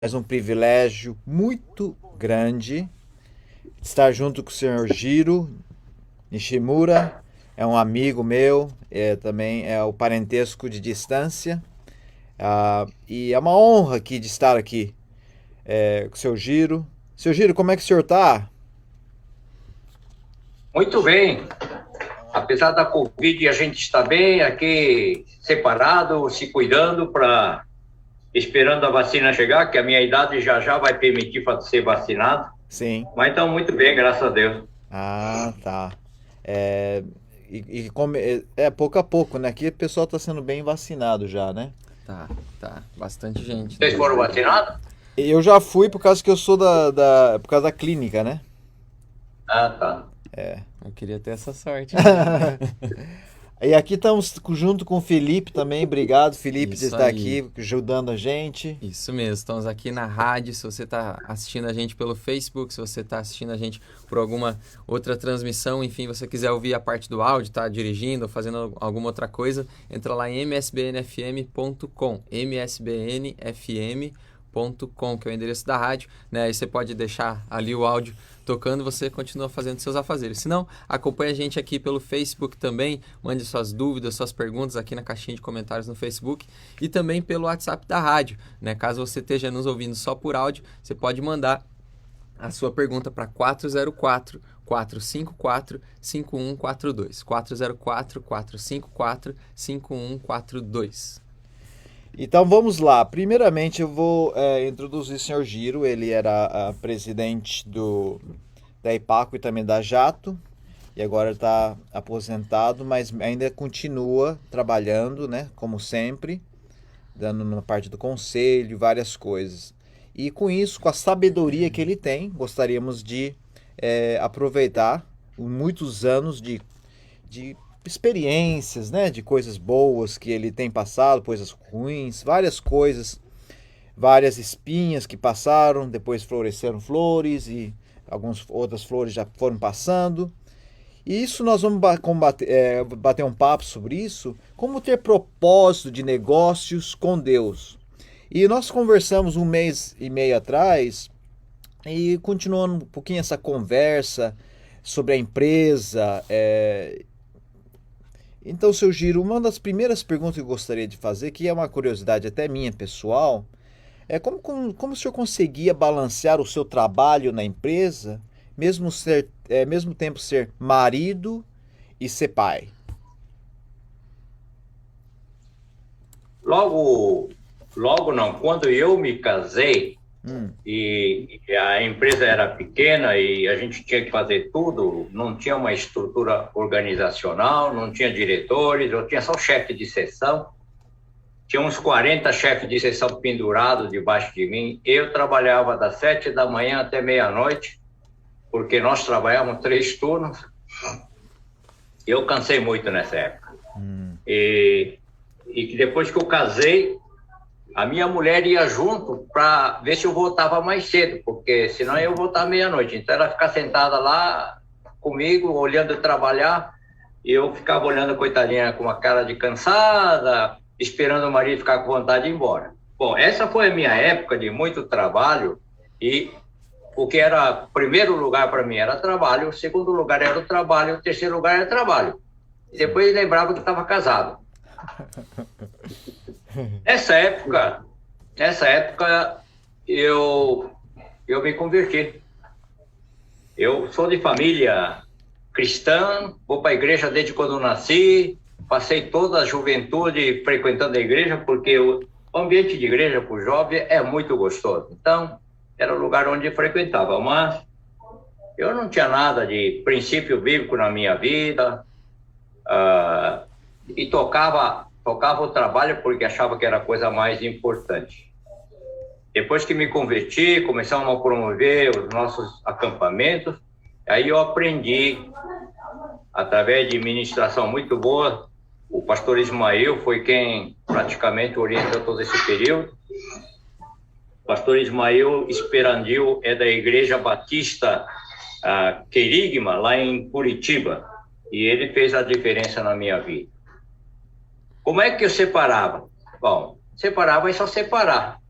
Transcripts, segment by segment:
mais um privilégio muito grande estar junto com o senhor Jiro Nishimura. É um amigo meu, também é o parentesco de distância. E é uma honra aqui de estar aqui com o seu Jiro. Seu Jiro, como é que o senhor está? Muito bem. Apesar da Covid, a gente está bem aqui, separado, se cuidando, esperando a vacina chegar, que a minha idade já já vai permitir ser vacinado. Sim. Mas estamos muito bem, graças a Deus. Ah, tá. É, pouco a pouco, né? Aqui o pessoal está sendo bem vacinado já, né? Tá, tá. Bastante gente, né? Vocês foram vacinados? Eu já fui por causa que eu sou por causa da clínica, né? Ah, tá. Eu queria ter essa sorte, né? E aqui estamos junto com o Felipe também. Obrigado, Felipe, de Isso estar aí. aqui ajudando a gente. Isso mesmo. Estamos aqui na rádio. Se você está assistindo a gente pelo Facebook, se você está assistindo a gente por alguma outra transmissão, enfim, você quiser ouvir a parte do áudio, tá dirigindo ou fazendo alguma outra coisa, entra lá em msbnfm.com. msbnfm.com, que é o endereço da rádio, né? Aí você pode deixar ali o áudio tocando, você continua fazendo seus afazeres. Se não, acompanhe a gente aqui pelo Facebook também, mande suas dúvidas, suas perguntas aqui na caixinha de comentários no Facebook e também pelo WhatsApp da rádio, né? Caso você esteja nos ouvindo só por áudio, você pode mandar a sua pergunta para 404 454 5142. 404 454 5142. Então vamos lá. Primeiramente eu vou introduzir o senhor Giro. Ele era presidente da IPACO e também da Jato. E agora está aposentado, mas ainda continua trabalhando, né? Como sempre, dando na parte do conselho, várias coisas. E com isso, com a sabedoria que ele tem, gostaríamos de aproveitar muitos anos de experiências, né, de coisas boas que ele tem passado, coisas ruins, várias coisas, várias espinhas que passaram, depois floresceram flores e algumas outras flores já foram passando. E isso nós vamos bater um papo sobre isso, como ter propósito de negócios com Deus. E nós conversamos um mês e meio atrás e continuando um pouquinho essa conversa sobre a empresa. Então, seu Giro, uma das primeiras perguntas que eu gostaria de fazer, que é uma curiosidade até minha pessoal, é como o senhor conseguia balancear o seu trabalho na empresa, mesmo tempo ser marido e ser pai? Logo, logo não. Quando eu me casei Hum, e a empresa era pequena e a gente tinha que fazer tudo, não tinha uma estrutura organizacional, não tinha diretores, eu tinha só chefe de seção. Tinha uns 40 chefes de seção pendurados debaixo de mim. Eu trabalhava das 7 da manhã até meia-noite, porque nós trabalhávamos 3 turnos. Eu cansei muito nessa época. E, e depois que eu casei, a minha mulher ia junto para ver se eu voltava mais cedo, porque senão eu voltava meia-noite. Então ela ficava sentada lá comigo, olhando eu trabalhar, e eu ficava olhando a coitadinha com uma cara de cansada, esperando o marido ficar com vontade de ir embora. Bom, essa foi a minha época de muito trabalho, e o que era primeiro lugar para mim era trabalho, o segundo lugar era o trabalho, o terceiro lugar era trabalho. E depois lembrava que estava casado. Nessa época, nessa época eu me converti. Eu sou de família cristã, vou para a igreja desde quando eu nasci, passei toda a juventude frequentando a igreja, porque o ambiente de igreja para o jovem é muito gostoso. Então, era o lugar onde eu frequentava, mas eu não tinha nada de princípio bíblico na minha vida, e tocava o trabalho porque achava que era a coisa mais importante. Depois que me converti, começamos a promover os nossos acampamentos, aí eu aprendi, através de ministração muito boa, o pastor Ismael foi quem praticamente orientou todo esse período. O pastor Ismael Esperandil é da Igreja Batista Querigma, lá em Curitiba, e ele fez a diferença na minha vida. Como é que eu separava? Bom, separava é só separar.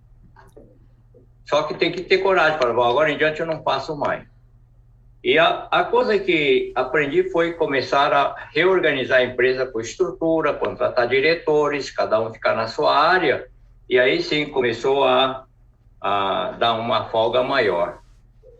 Só que tem que ter coragem para falar, agora em diante eu não faço mais. E a coisa que aprendi foi começar a reorganizar a empresa com estrutura, contratar diretores, cada um ficar na sua área, e aí sim começou a dar uma folga maior.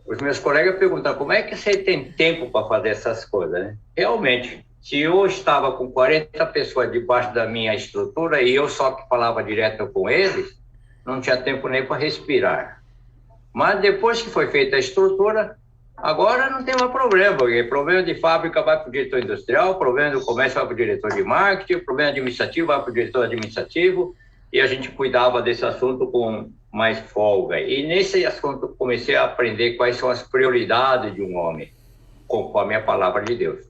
Os meus colegas perguntam, como é que você tem tempo para fazer essas coisas, né? Realmente, se eu estava com 40 pessoas debaixo da minha estrutura e eu só que falava direto com eles, não tinha tempo nem para respirar. Mas depois que foi feita a estrutura, agora não tem mais problema, porque problema de fábrica vai para o diretor industrial, problema do comércio vai para o diretor de marketing, problema administrativo vai para o diretor administrativo, e a gente cuidava desse assunto com mais folga. E nesse assunto comecei a aprender quais são as prioridades de um homem, conforme a palavra de Deus.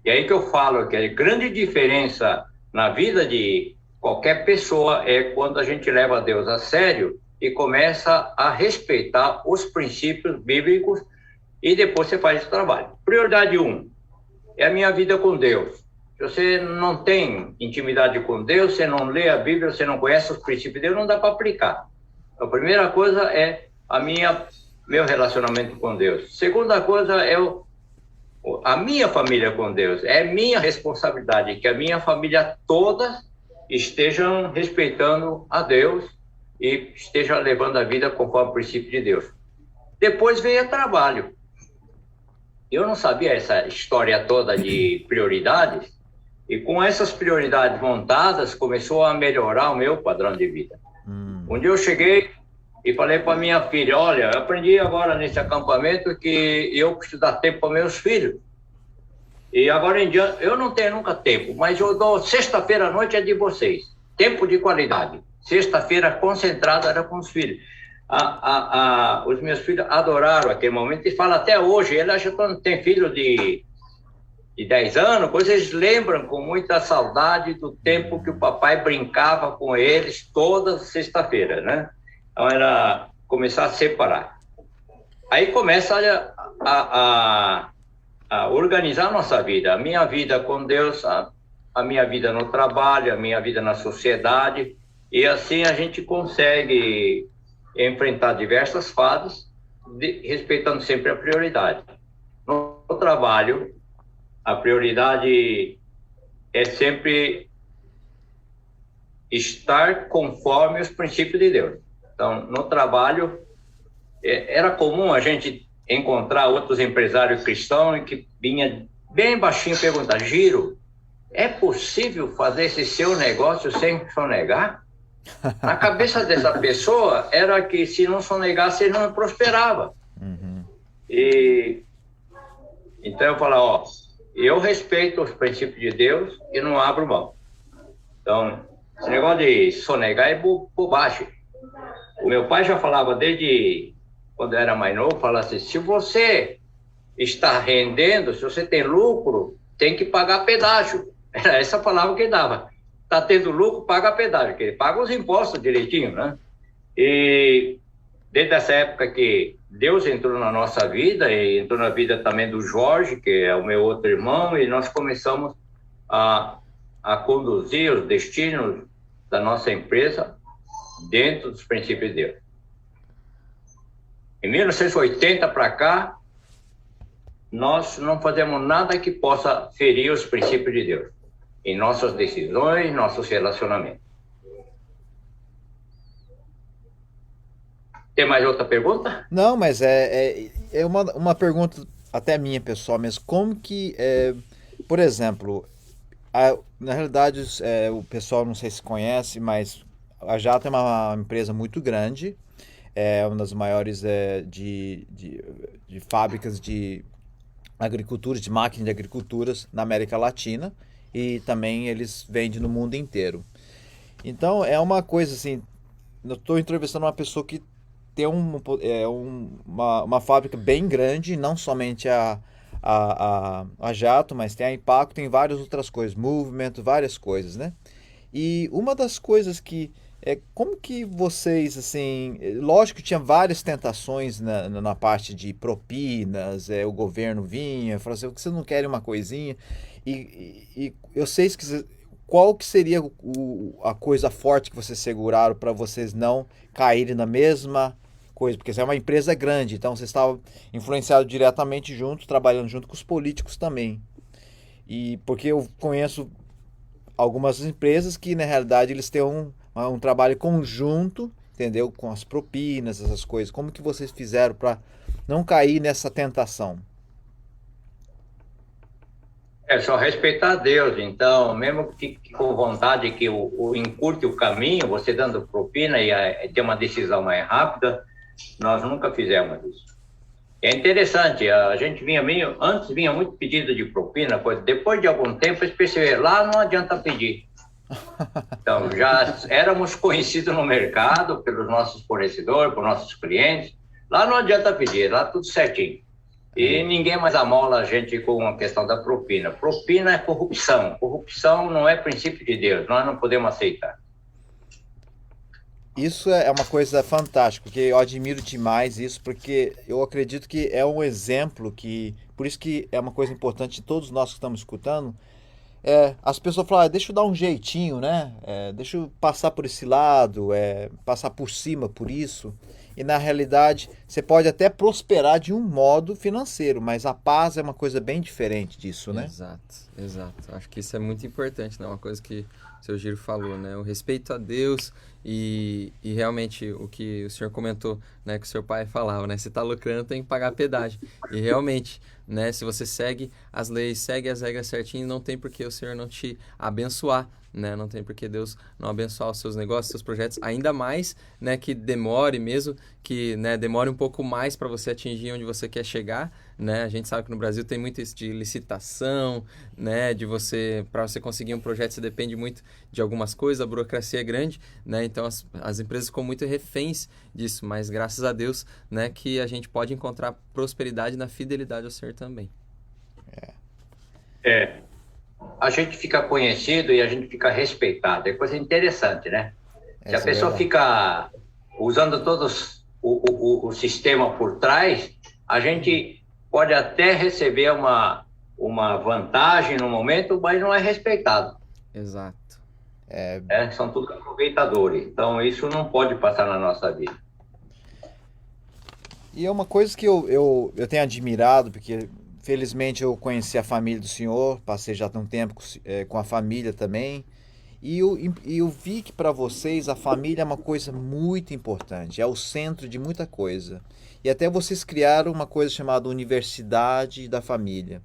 E aí que eu falo que a grande diferença na vida de qualquer pessoa é quando a gente leva Deus a sério e começa a respeitar os princípios bíblicos e depois você faz esse trabalho. Prioridade 1 é a minha vida com Deus. Se você não tem intimidade com Deus, você não lê a Bíblia, você não conhece os princípios de Deus, não dá para aplicar. Então, a primeira coisa é meu relacionamento com Deus. Segunda coisa é a minha família com Deus. É minha responsabilidade que a minha família toda estejam respeitando a Deus e estejam levando a vida conforme o princípio de Deus. Depois veio o trabalho. Eu não sabia essa história toda de prioridades, e com essas prioridades montadas, começou a melhorar o meu padrão de vida. Um dia eu cheguei e falei para minha filha, olha, eu aprendi agora nesse acampamento que eu preciso dar tempo para meus filhos. E agora em diante, eu não tenho nunca tempo, mas eu dou, sexta-feira à noite é de vocês. Tempo de qualidade. Sexta-feira concentrada era com os filhos. Os meus filhos adoraram aquele momento e falam até hoje. Eles acham que tem filho de 10 anos, pois eles lembram com muita saudade do tempo que o papai brincava com eles toda sexta-feira, né? Então era começar a separar. Aí começa a organizar a nossa vida, a minha vida com Deus, a minha vida no trabalho, a minha vida na sociedade, e assim a gente consegue enfrentar diversas fases, respeitando sempre a prioridade. No trabalho, a prioridade é sempre estar conforme os princípios de Deus. Então, no trabalho, era comum a gente encontrar outros empresários cristãos que vinha bem baixinho perguntar, Giro, é possível fazer esse seu negócio sem sonegar? Na cabeça dessa pessoa era que se não sonegasse ele não prosperava. E então eu falo, ó, eu respeito os princípios de Deus e não abro mão. Então, esse negócio de sonegar é bobagem. O meu pai já falava desde quando eu era mais novo, falava assim, se você está rendendo, se você tem lucro, tem que pagar pedágio. Era essa palavra que ele dava. Está tendo lucro, paga pedágio, que ele paga os impostos direitinho, né? E desde essa época que Deus entrou na nossa vida, e entrou na vida também do Jorge, que é o meu outro irmão, e nós começamos a conduzir os destinos da nossa empresa dentro dos princípios de Deus. Em 1980 para cá, nós não fazemos nada que possa ferir os princípios de Deus em nossas decisões, nossos relacionamentos. Tem mais outra pergunta? Não, mas é uma pergunta até minha, pessoal, mas como que, por exemplo, na realidade, o pessoal não sei se conhece, mas a Jato é uma empresa muito grande, é uma das maiores de fábricas de agricultura, de máquinas de agriculturas na América Latina, e também eles vendem no mundo inteiro. Então é uma coisa assim, eu estou entrevistando uma pessoa que tem uma fábrica bem grande, não somente a Jato, mas tem a Impacto, tem várias outras coisas, Movement, várias coisas, né? E uma das coisas que como que vocês, assim, lógico que tinha várias tentações na parte de propinas, o governo vinha, falou assim, vocês não querem uma coisinha? E eu sei que qual que seria a coisa forte que vocês seguraram para vocês não caírem na mesma coisa, porque você é uma empresa grande, então você estava influenciado diretamente junto, trabalhando junto com os políticos também. E porque eu conheço algumas empresas que, na realidade, eles têm um trabalho conjunto, entendeu? Com as propinas, essas coisas. Como que vocês fizeram para não cair nessa tentação? É só respeitar Deus, então, mesmo que com vontade que o encurte o caminho, você dando propina e ter uma decisão mais rápida, nós nunca fizemos isso. É interessante, a gente antes vinha muito pedido de propina, depois de algum tempo eles perceberam, lá não adianta pedir. Então, já éramos conhecidos no mercado pelos nossos fornecedores, por nossos clientes, lá não adianta pedir, lá tudo certinho. E ninguém mais amola a gente com a questão da propina. Propina é corrupção. Corrupção não é princípio de Deus. Nós não podemos aceitar. Isso é uma coisa fantástica, porque eu admiro demais isso, porque eu acredito que é um exemplo que... Por isso que é uma coisa importante de todos nós que estamos escutando. As pessoas falam, deixa eu dar um jeitinho, né? Deixa eu passar por esse lado, passar por cima por isso. E na realidade, você pode até prosperar de um modo financeiro, mas a paz é uma coisa bem diferente disso, né? Exato. Acho que isso é muito importante, né? Uma coisa que o seu Giro falou, né? O respeito a Deus e realmente o que o senhor comentou, né? Que o seu pai falava, né? Se está lucrando, tem que pagar pedágio. E realmente, né? Se você segue as leis, segue as regras certinho, não tem por que o senhor não te abençoar, né? Não tem por que Deus não abençoar os seus negócios, seus projetos, ainda mais, né, que demore mesmo, que, né, demore um pouco mais para você atingir onde você quer chegar, né? A gente sabe que no Brasil tem muito isso de licitação, né, para você conseguir um projeto, você depende muito de algumas coisas, a burocracia é grande, né? Então as empresas ficam muito reféns disso, mas graças a Deus, né, que a gente pode encontrar prosperidade na fidelidade ao Senhor também. A gente fica conhecido e a gente fica respeitado. É coisa interessante, né? Se a pessoa fica usando todos o sistema por trás, a gente pode até receber uma vantagem no momento, mas não é respeitado. Exato. São todos aproveitadores. Então, isso não pode passar na nossa vida. E é uma coisa que eu tenho admirado, porque... Felizmente eu conheci a família do senhor, passei já um tempo com a família também, e eu vi que para vocês a família é uma coisa muito importante, é o centro de muita coisa. E até vocês criaram uma coisa chamada Universidade da Família.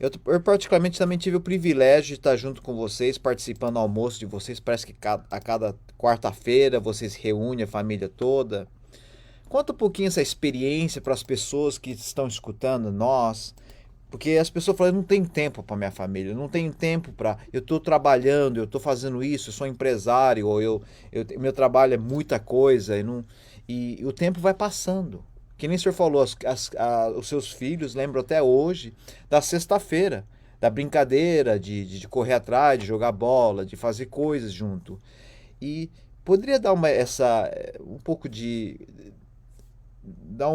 Eu particularmente também tive o privilégio de estar junto com vocês, participando do almoço de vocês, parece que a cada quarta-feira vocês reúnem a família toda. Conta um pouquinho essa experiência para as pessoas que estão escutando nós, porque as pessoas falam, eu não tenho tempo para minha família, eu não tenho tempo para... Eu estou trabalhando, eu estou fazendo isso, eu sou empresário, ou meu trabalho é muita coisa, e o tempo vai passando. Que nem o senhor falou, os seus filhos lembram até hoje da sexta-feira, da brincadeira, de correr atrás, de jogar bola, de fazer coisas junto. E poderia dar um pouco de... dar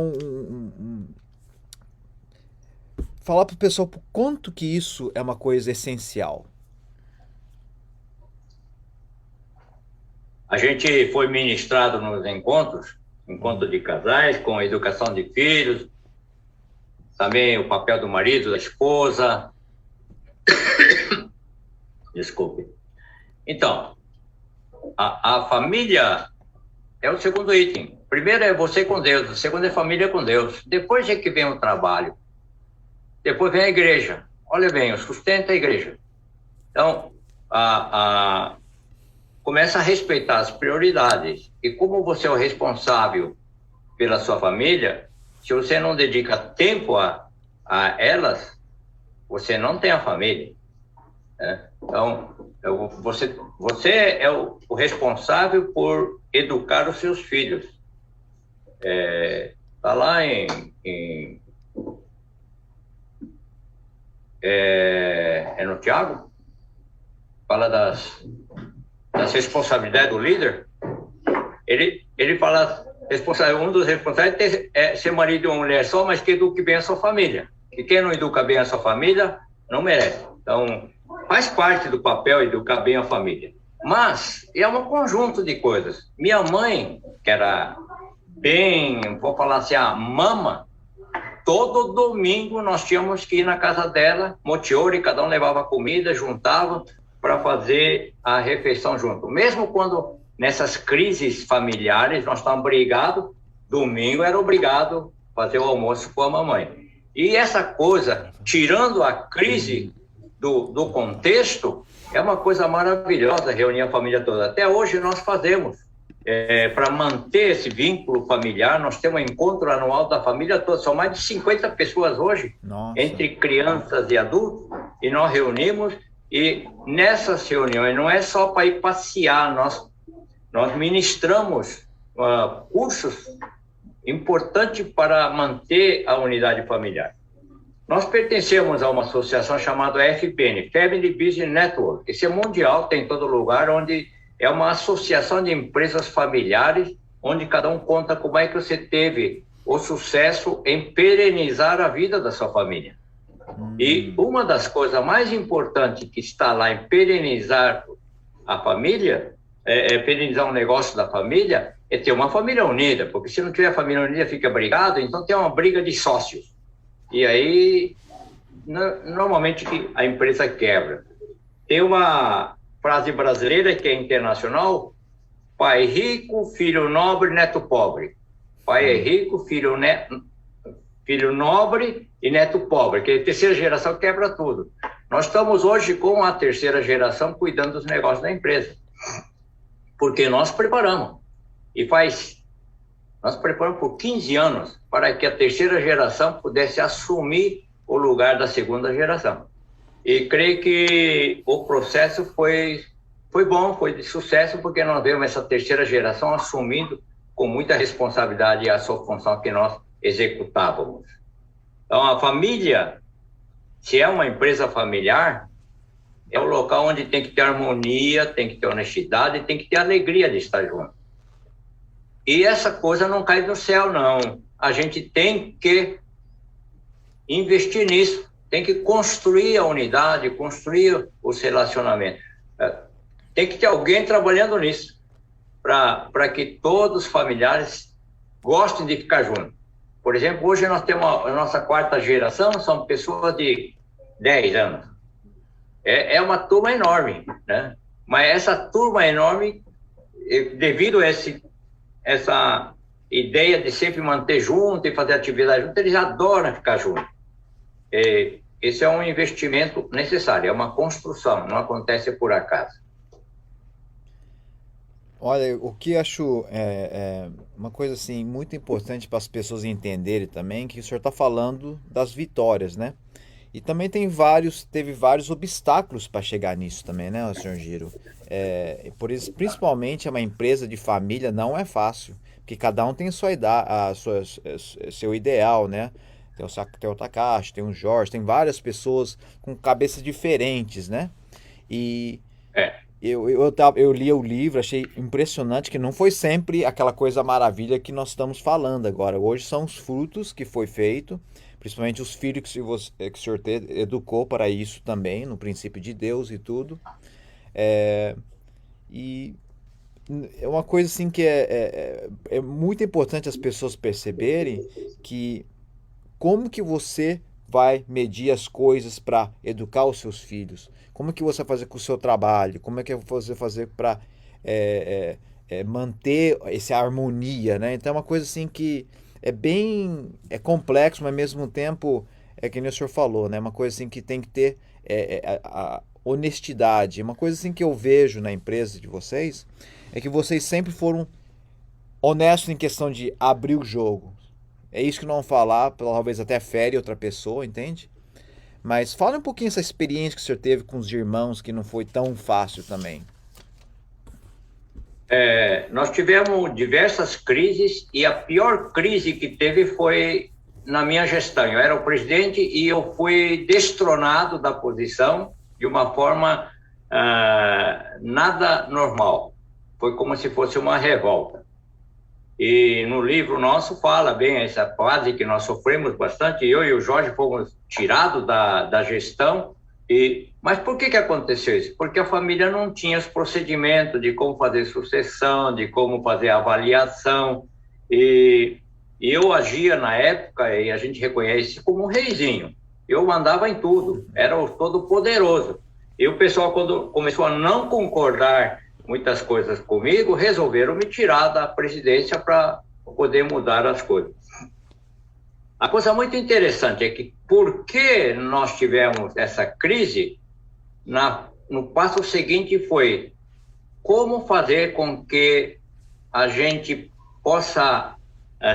falar para o pessoal por quanto que isso é uma coisa essencial. A gente foi ministrado nos encontro de casais, com a educação de filhos, também o papel do marido, da esposa. Desculpe. Então, a família é o segundo item. Primeiro é você com Deus, o segundo é família com Deus. Depois é que vem o trabalho. Depois vem a igreja. Olha bem, o sustento é a igreja. Então, começa a respeitar as prioridades. E como você é o responsável pela sua família, se você não dedica tempo a elas, você não tem a família. Né? Então, você é o responsável por educar os seus filhos. Está lá no Tiago, fala das responsabilidades do líder. Ele fala, um dos responsáveis é ser marido de uma mulher só, mas que eduque bem a sua família. E quem não educa bem a sua família, não merece. Então, faz parte do papel educar bem a família. Mas é um conjunto de coisas. Minha mãe, que era bem, vou falar assim, a mama, todo domingo nós tínhamos que ir na casa dela, motiori, cada um levava comida, juntava para fazer a refeição junto. Mesmo quando nessas crises familiares nós estávamos brigados, domingo era obrigado fazer o almoço com a mamãe. E essa coisa, tirando a crise do contexto, é uma coisa maravilhosa reunir a família toda. Até hoje nós fazemos. Para manter esse vínculo familiar, nós temos um encontro anual da família toda. São mais de 50 pessoas hoje, Nossa. entre crianças e adultos, e nós reunimos. E nessas reuniões, não é só para ir passear, nós ministramos cursos importantes para manter a unidade familiar. Nós pertencemos a uma associação chamada FBN, Family Business Network. Esse é mundial, tem em todo lugar, onde é uma associação de empresas familiares, onde cada um conta como é que você teve o sucesso em perenizar a vida da sua família. E uma das coisas mais importantes que está lá em perenizar a família, perenizar um negócio da família, é ter uma família unida, porque se não tiver família unida fica brigado, então tem uma briga de sócios. E aí, normalmente a empresa quebra. Tem uma frase brasileira que é internacional: pai rico, filho nobre, neto pobre. Pai é rico, filho nobre e neto pobre, que a terceira geração quebra tudo. Nós estamos hoje com a terceira geração cuidando dos negócios da empresa, porque nós preparamos. Nós preparamos por 15 anos para que a terceira geração pudesse assumir o lugar da segunda geração. E creio que o processo foi bom, foi de sucesso, porque nós vemos essa terceira geração assumindo com muita responsabilidade a sua função que nós executávamos. Então, a família, se é uma empresa familiar, é o local onde tem que ter harmonia, tem que ter honestidade, tem que ter alegria de estar junto. E essa coisa não cai do céu, não. A gente tem que investir nisso, tem que construir a unidade, construir os relacionamentos. Tem que ter alguém trabalhando nisso, para que todos os familiares gostem de ficar juntos. Por exemplo, hoje nós temos a nossa quarta geração, são pessoas de 10 anos. É uma turma enorme, né? Mas essa turma enorme, devido a essa ideia de sempre manter junto e fazer atividade junto, eles adoram ficar juntos. Esse é um investimento necessário, é uma construção, não acontece por acaso. Olha, o que eu acho uma coisa assim muito importante para as pessoas entenderem também, que o senhor está falando das vitórias, né? E também teve vários obstáculos para chegar nisso também, né, senhor Giro? Por isso, principalmente uma empresa de família não é fácil, porque cada um tem sua idade, seu ideal, né? Tem o Takashi, tem o Jorge, tem várias pessoas com cabeças diferentes, né? E eu li o livro, achei impressionante que não foi sempre aquela coisa maravilha que nós estamos falando agora. Hoje são os frutos que foi feito, principalmente os filhos que o senhor educou para isso também, no princípio de Deus e tudo. E é uma coisa assim que é muito importante as pessoas perceberem que como que você vai medir as coisas para educar os seus filhos, como que você vai fazer com o seu trabalho, como é que você vai fazer para manter essa harmonia, né? Então é uma coisa assim que é complexo, mas ao mesmo tempo é que nem o senhor falou, né? Uma coisa assim que tem que ter a honestidade. Uma coisa assim que eu vejo na empresa de vocês é que vocês sempre foram honestos em questão de abrir o jogo. É isso que não vão falar, talvez até fere outra pessoa, entende? Mas fala um pouquinho essa experiência que o senhor teve com os irmãos, que não foi tão fácil também. Nós tivemos diversas crises e a pior crise que teve foi na minha gestão. Eu era o presidente e eu fui destronado da posição de uma forma nada normal. Foi como se fosse uma revolta. E no livro nosso fala bem essa fase que nós sofremos bastante. Eu e o Jorge fomos tirados da gestão. Mas por que aconteceu isso? Porque a família não tinha os procedimentos de como fazer sucessão, de como fazer avaliação. E eu agia na época, e a gente reconhece como um reizinho. Eu mandava em tudo, era o todo-poderoso. E o pessoal, quando começou a não concordar muitas coisas comigo, resolveram me tirar da presidência para poder mudar as coisas. A coisa muito interessante é que, porque nós tivemos essa crise, no passo seguinte foi como fazer com que a gente possa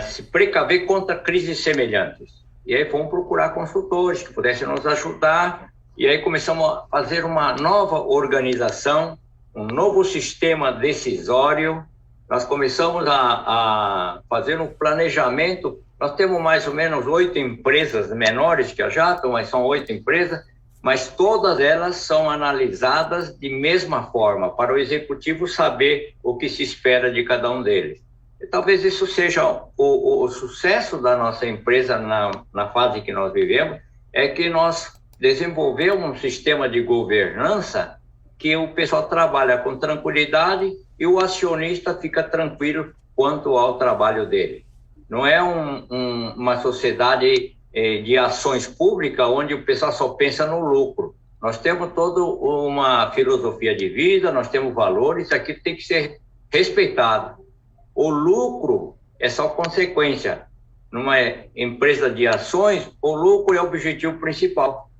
se precaver contra crises semelhantes. E aí fomos procurar consultores que pudessem nos ajudar, e aí começamos a fazer uma nova organização, um novo sistema decisório. Nós começamos a fazer um planejamento. Nós temos mais ou menos 8 empresas menores que a Jato, mas são 8 empresas, mas todas elas são analisadas de mesma forma, para o executivo saber o que se espera de cada um deles. E talvez isso seja o sucesso da nossa empresa na fase que nós vivemos, é que nós desenvolvemos um sistema de governança que o pessoal trabalha com tranquilidade e o acionista fica tranquilo quanto ao trabalho dele. Não é uma sociedade de ações públicas onde o pessoal só pensa no lucro. Nós temos toda uma filosofia de vida, nós temos valores, isso aqui tem que ser respeitado. O lucro é só consequência. Numa empresa de ações, o lucro é o objetivo principal.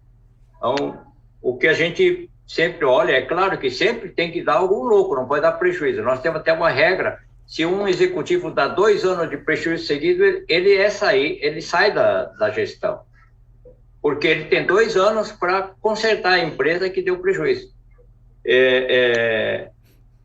Então, o que a gente sempre olha, é claro que sempre tem que dar algum lucro, não pode dar prejuízo. Nós temos até uma regra, se um executivo dá 2 anos de prejuízo seguido, ele sai da gestão. Porque ele tem 2 anos para consertar a empresa que deu prejuízo. É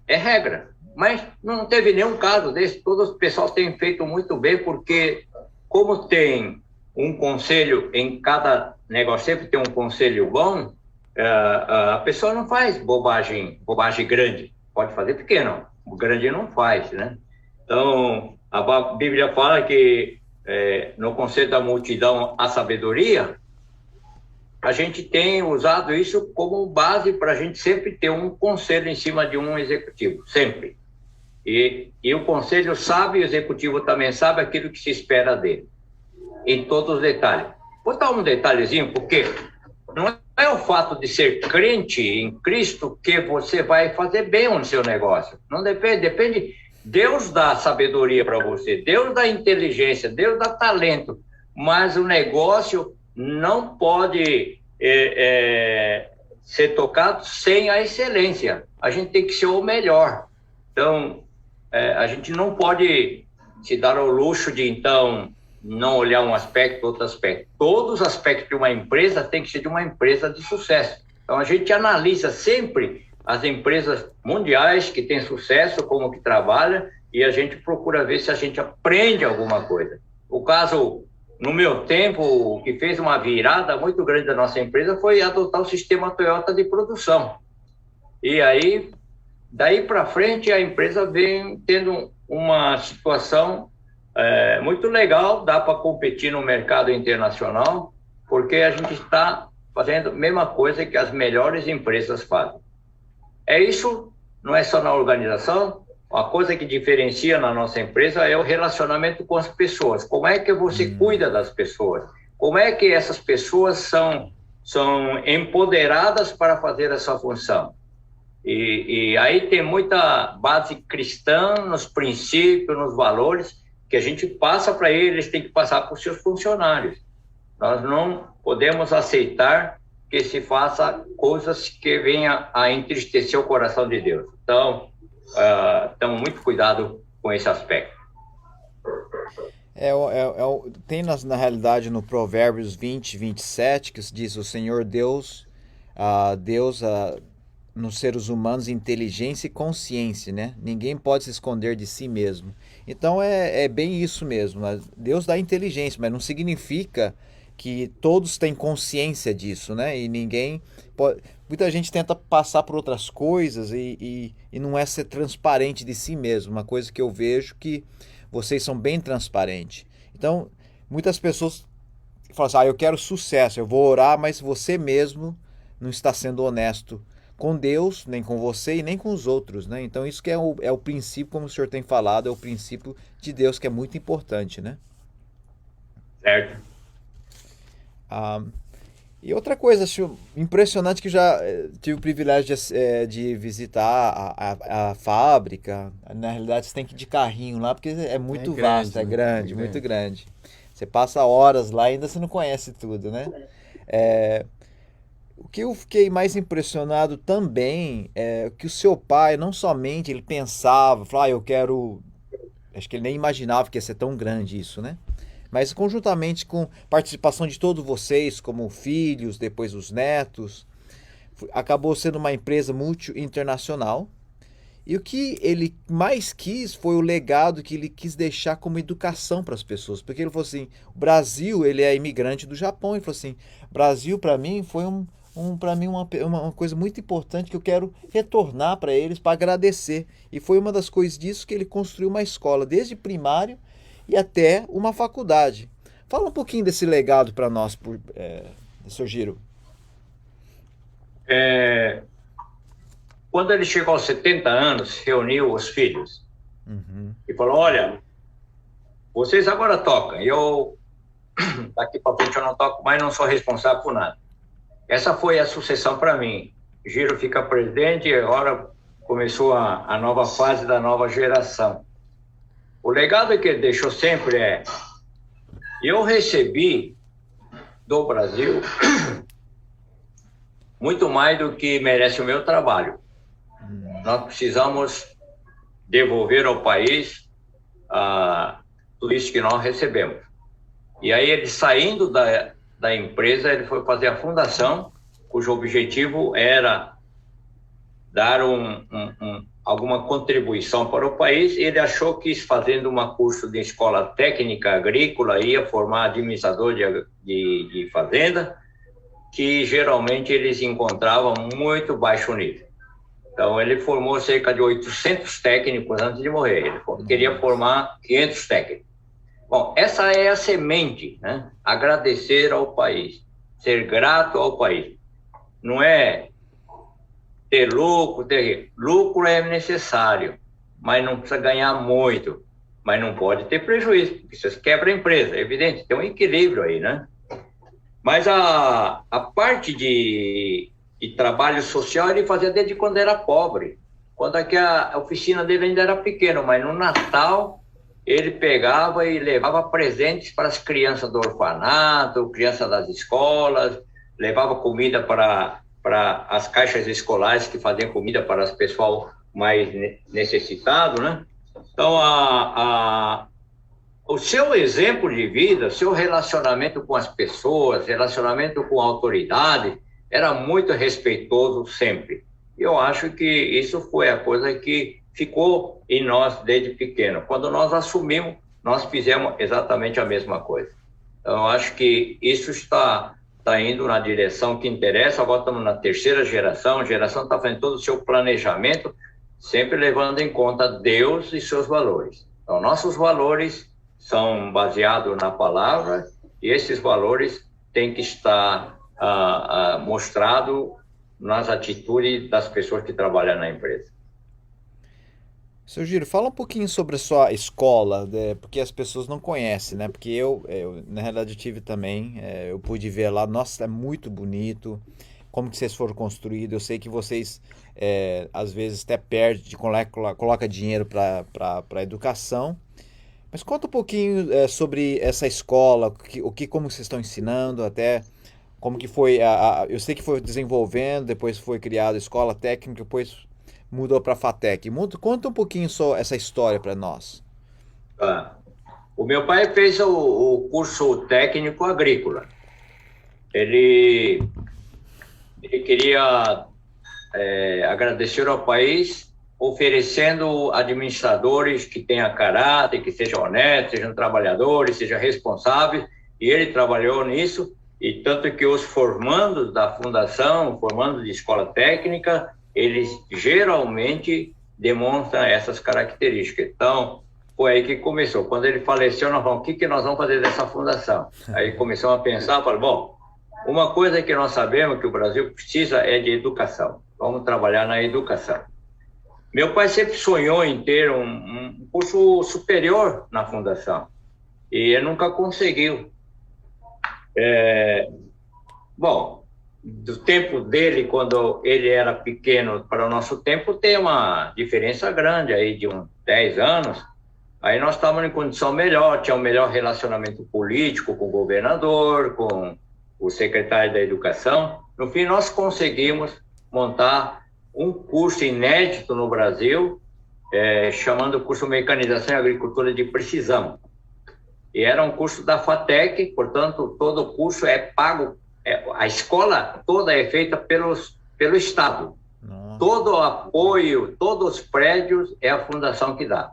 regra. Mas não teve nenhum caso desse, todo o pessoal tem feito muito bem, porque como tem um conselho em cada negócio, sempre tem um conselho bom, a pessoa não faz bobagem grande, pode fazer pequeno, o grande não faz, né? Então, a Bíblia fala que no conselho da multidão há sabedoria. A gente tem usado isso como base para a gente sempre ter um conselho em cima de um executivo, sempre. E o conselho sabe, o executivo também sabe aquilo que se espera dele, em todos os detalhes. Vou dar um detalhezinho, porque não é o fato de ser crente em Cristo que você vai fazer bem no seu negócio. Não depende. Deus dá sabedoria para você, Deus dá inteligência, Deus dá talento, mas o negócio não pode ser tocado sem a excelência. A gente tem que ser o melhor. Então, a gente não pode se dar ao luxo de, então, não olhar um aspecto, outro aspecto. Todos os aspectos de uma empresa tem que ser de uma empresa de sucesso. Então, a gente analisa sempre as empresas mundiais que têm sucesso, como que trabalham, e a gente procura ver se a gente aprende alguma coisa. O caso, no meu tempo, o que fez uma virada muito grande da nossa empresa foi adotar o sistema Toyota de produção. E aí, daí para frente, a empresa vem tendo uma situação muito legal, dá para competir no mercado internacional, porque a gente está fazendo a mesma coisa que as melhores empresas fazem. Isso não é só na organização, a coisa que diferencia na nossa empresa é o relacionamento com as pessoas. Como é que você cuida das pessoas? Como é que essas pessoas são empoderadas para fazer essa função? E aí tem muita base cristã nos princípios, nos valores, que a gente passa para eles, tem que passar para os seus funcionários. Nós não podemos aceitar que se faça coisas que venham a entristecer o coração de Deus. Então, estamos muito cuidado com esse aspecto. Tem na realidade no Provérbios 20:27 que diz: o Senhor Deus, nos seres humanos, inteligência e consciência, né? Ninguém pode se esconder de si mesmo. Então é bem isso mesmo, né? Deus dá inteligência, mas não significa que todos têm consciência disso, né? E ninguém pode... Muita gente tenta passar por outras coisas e não é ser transparente de si mesmo. Uma coisa que eu vejo que vocês são bem transparentes. Então, muitas pessoas falam assim: eu quero sucesso, eu vou orar, mas você mesmo não está sendo honesto com Deus, nem com você e nem com os outros, né? Então isso que é o princípio, como o senhor tem falado, é o princípio de Deus que é muito importante, né? Certo. Ah, e outra coisa, acho impressionante que eu já tive o privilégio de visitar a fábrica. Na realidade, você tem que ir de carrinho lá, porque é muito vasto, é né? grande, muito grande. Você passa horas lá e ainda você não conhece tudo, né? O que eu fiquei mais impressionado também é que o seu pai, não somente ele pensava, falava, eu quero. Acho que ele nem imaginava que ia ser tão grande isso, né? Mas conjuntamente com participação de todos vocês, como filhos, depois os netos, acabou sendo uma empresa multi-internacional. E o que ele mais quis foi o legado que ele quis deixar como educação para as pessoas. Porque ele falou assim, o Brasil, ele é imigrante do Japão, ele falou assim, Brasil para mim foi uma coisa muito importante que eu quero retornar para eles, para agradecer. E foi uma das coisas disso que ele construiu uma escola, desde primário e até uma faculdade. Fala um pouquinho desse legado para nós, Sr. Giro. Quando ele chegou aos 70 anos, reuniu os filhos e falou, olha, vocês agora tocam, eu daqui para frente eu não toco mais, não sou responsável por nada. Essa foi a sucessão para mim. Giro fica presidente e agora começou a nova fase da nova geração. O legado que ele deixou sempre eu recebi do Brasil muito mais do que merece o meu trabalho. Nós precisamos devolver ao país tudo isso que nós recebemos. E aí ele, saindo da empresa, ele foi fazer a fundação, cujo objetivo era dar alguma contribuição para o país. Ele achou que, fazendo um curso de escola técnica agrícola, ia formar administrador de fazenda, que geralmente eles encontravam muito baixo nível. Então, ele formou cerca de 800 técnicos antes de morrer. Ele queria formar 500 técnicos. Bom, essa é a semente, né? Agradecer ao país, ser grato ao país. Não é ter lucro, lucro é necessário, mas não precisa ganhar muito, mas não pode ter prejuízo, porque você quebra a empresa, é evidente, tem um equilíbrio aí, né? Mas a parte de trabalho social ele fazia desde quando era pobre, quando aqui a oficina dele ainda era pequena, mas no Natal ele pegava e levava presentes para as crianças do orfanato, crianças das escolas, levava comida para as caixas escolares que faziam comida para os pessoal mais necessitado, né? Então, o seu exemplo de vida, seu relacionamento com as pessoas, relacionamento com a autoridade, era muito respeitoso sempre. Eu acho que isso foi a coisa que ficou em nós desde pequeno. Quando nós assumimos, nós fizemos exatamente a mesma coisa. Então, eu acho que isso está indo na direção que interessa. Agora estamos na terceira geração, a geração está fazendo todo o seu planejamento, sempre levando em conta Deus e seus valores. Então, nossos valores são baseados na palavra e esses valores têm que estar mostrados nas atitudes das pessoas que trabalham na empresa. Seu Giro, fala um pouquinho sobre a sua escola, porque as pessoas não conhecem, né? Porque eu na realidade, eu tive também, eu pude ver lá, nossa, é muito bonito, como que vocês foram construídos. Eu sei que vocês, às vezes, até perdem, coloca dinheiro para a educação. Mas conta um pouquinho sobre essa escola, como vocês estão ensinando, até como que foi, eu sei que foi desenvolvendo, depois foi criada a escola técnica, depois mudou para a FATEC. Conta um pouquinho só essa história para nós. O meu pai fez o curso técnico agrícola. Ele queria agradecer ao país, oferecendo administradores que tenham caráter, que sejam honestos, sejam trabalhadores, sejam responsáveis, e ele trabalhou nisso, e tanto que os formandos da fundação, formandos de escola técnica, eles geralmente demonstram essas características. Então, foi aí que começou. Quando ele faleceu, nós falamos, o que nós vamos fazer dessa fundação? Aí começamos a pensar, falamos, bom, uma coisa que nós sabemos que o Brasil precisa é de educação. vamos trabalhar na educação. Meu pai sempre sonhou em ter um curso superior na fundação, e ele nunca conseguiu. Bom, do tempo dele, quando ele era pequeno, para o nosso tempo, tem uma diferença grande aí de uns 10 anos. Aí nós estávamos em condição melhor, tinha um melhor relacionamento político com o governador, com o secretário da Educação. No fim, nós conseguimos montar um curso inédito no Brasil, chamando o curso Mecanização e Agricultura de Precisão. E era um curso da FATEC, portanto, todo o curso é pago, a escola toda é feita pelo Estado. Nossa. Todo o apoio, todos os prédios é a fundação que dá.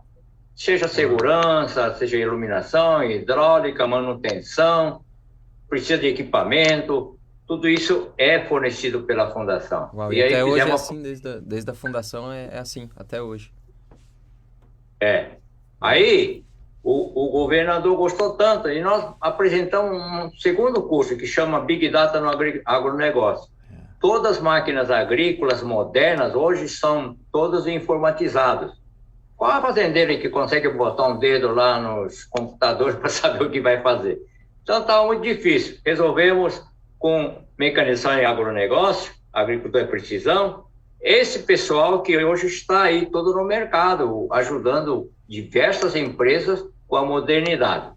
Seja segurança, seja iluminação, hidráulica, manutenção, precisa de equipamento, tudo isso é fornecido pela fundação. Uau, e até hoje é assim, desde a fundação é assim, até hoje. Aí, o governador gostou tanto, e nós apresentamos um segundo curso, que chama Big Data no Agronegócio. Todas as máquinas agrícolas modernas hoje são todas informatizadas. Qual a fazendeira que consegue botar um dedo lá nos computadores para saber o que vai fazer? Então estava muito difícil. Resolvemos com mecanização e agronegócio, agricultura e precisão, esse pessoal que hoje está aí todo no mercado, ajudando diversas empresas com a modernidade.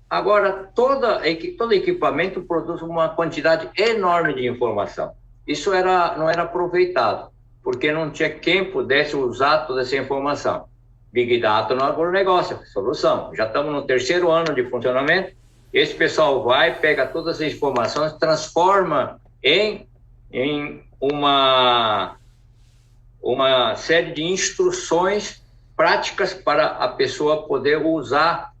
Agora, todo equipamento produz uma quantidade enorme de informação. Isso não era aproveitado, porque não tinha quem pudesse usar toda essa informação. Big Data no agronegócio, solução. Já estamos no 3º ano de funcionamento. Esse pessoal pega todas as informações, transforma em uma série de instruções práticas para a pessoa poder usar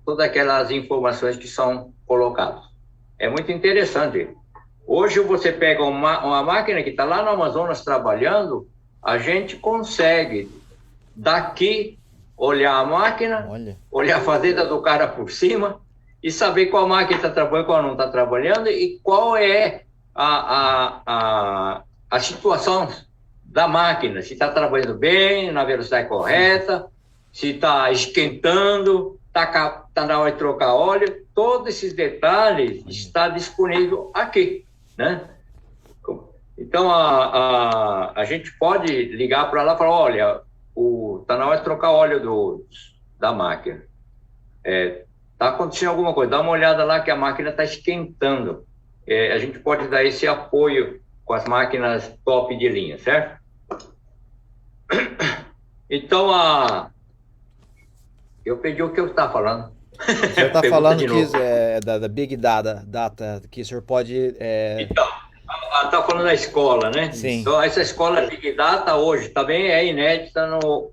todas aquelas informações que são colocadas. É muito interessante. Hoje você pega uma máquina que está lá no Amazonas trabalhando, a gente consegue daqui olhar a máquina, olhar a fazenda do cara por cima e saber qual máquina está trabalhando, qual não está trabalhando e qual é a situação da máquina, se está trabalhando bem, na velocidade correta, se está esquentando, está na hora de trocar óleo, todos esses detalhes estão disponíveis aqui, né? Então, a gente pode ligar para lá e falar, olha, está na hora de trocar óleo da máquina. Está acontecendo alguma coisa, dá uma olhada lá que a máquina está esquentando. A gente pode dar esse apoio com as máquinas top de linha, certo? Então, eu perdi o que eu estava falando. Você está falando que, da Big Data, que o senhor pode... Então, está falando da escola, né? Sim. Então, essa escola Big Data hoje também é inédita no...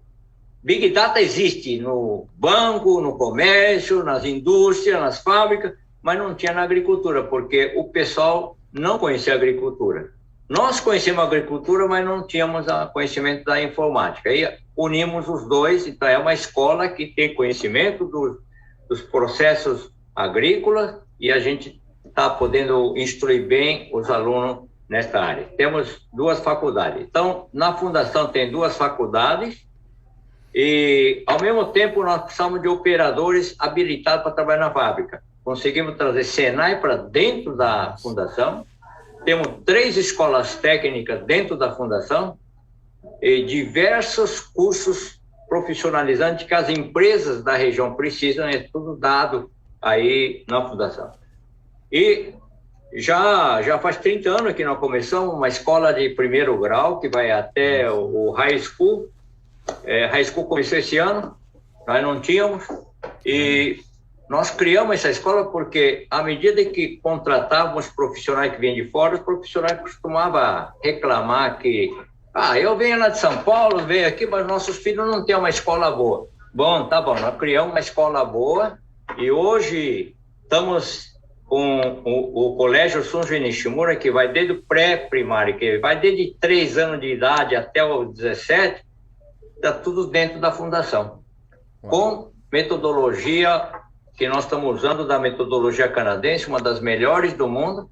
Big Data existe no banco, no comércio, nas indústrias, nas fábricas, mas não tinha na agricultura, porque o pessoal não conhecia a agricultura. Nós conhecemos a agricultura, mas não tínhamos conhecimento da informática. Aí unimos os dois, então é uma escola que tem conhecimento dos processos agrícolas e a gente está podendo instruir bem os alunos nesta área. Temos 2 faculdades. Então, na fundação tem 2 faculdades e, ao mesmo tempo, nós precisamos de operadores habilitados para trabalhar na fábrica. Conseguimos trazer Senai para dentro da fundação. Temos 3 escolas técnicas dentro da fundação e diversos cursos profissionalizantes que as empresas da região precisam, é tudo dado aí na fundação. E já faz 30 anos que nós começamos uma escola de 1º grau, que vai até o High School. High School começou esse ano, nós não tínhamos, e nós criamos essa escola porque, à medida que contratávamos profissionais que vinham de fora, os profissionais costumavam reclamar que eu venho lá de São Paulo, venho aqui, mas nossos filhos não têm uma escola boa. Bom, tá bom, nós criamos uma escola boa e hoje estamos com o Colégio Sunji Nishimura, que vai desde o pré-primário, que vai desde 3 anos de idade até os 17, está tudo dentro da fundação. Com metodologia que nós estamos usando da metodologia canadense, uma das melhores do mundo,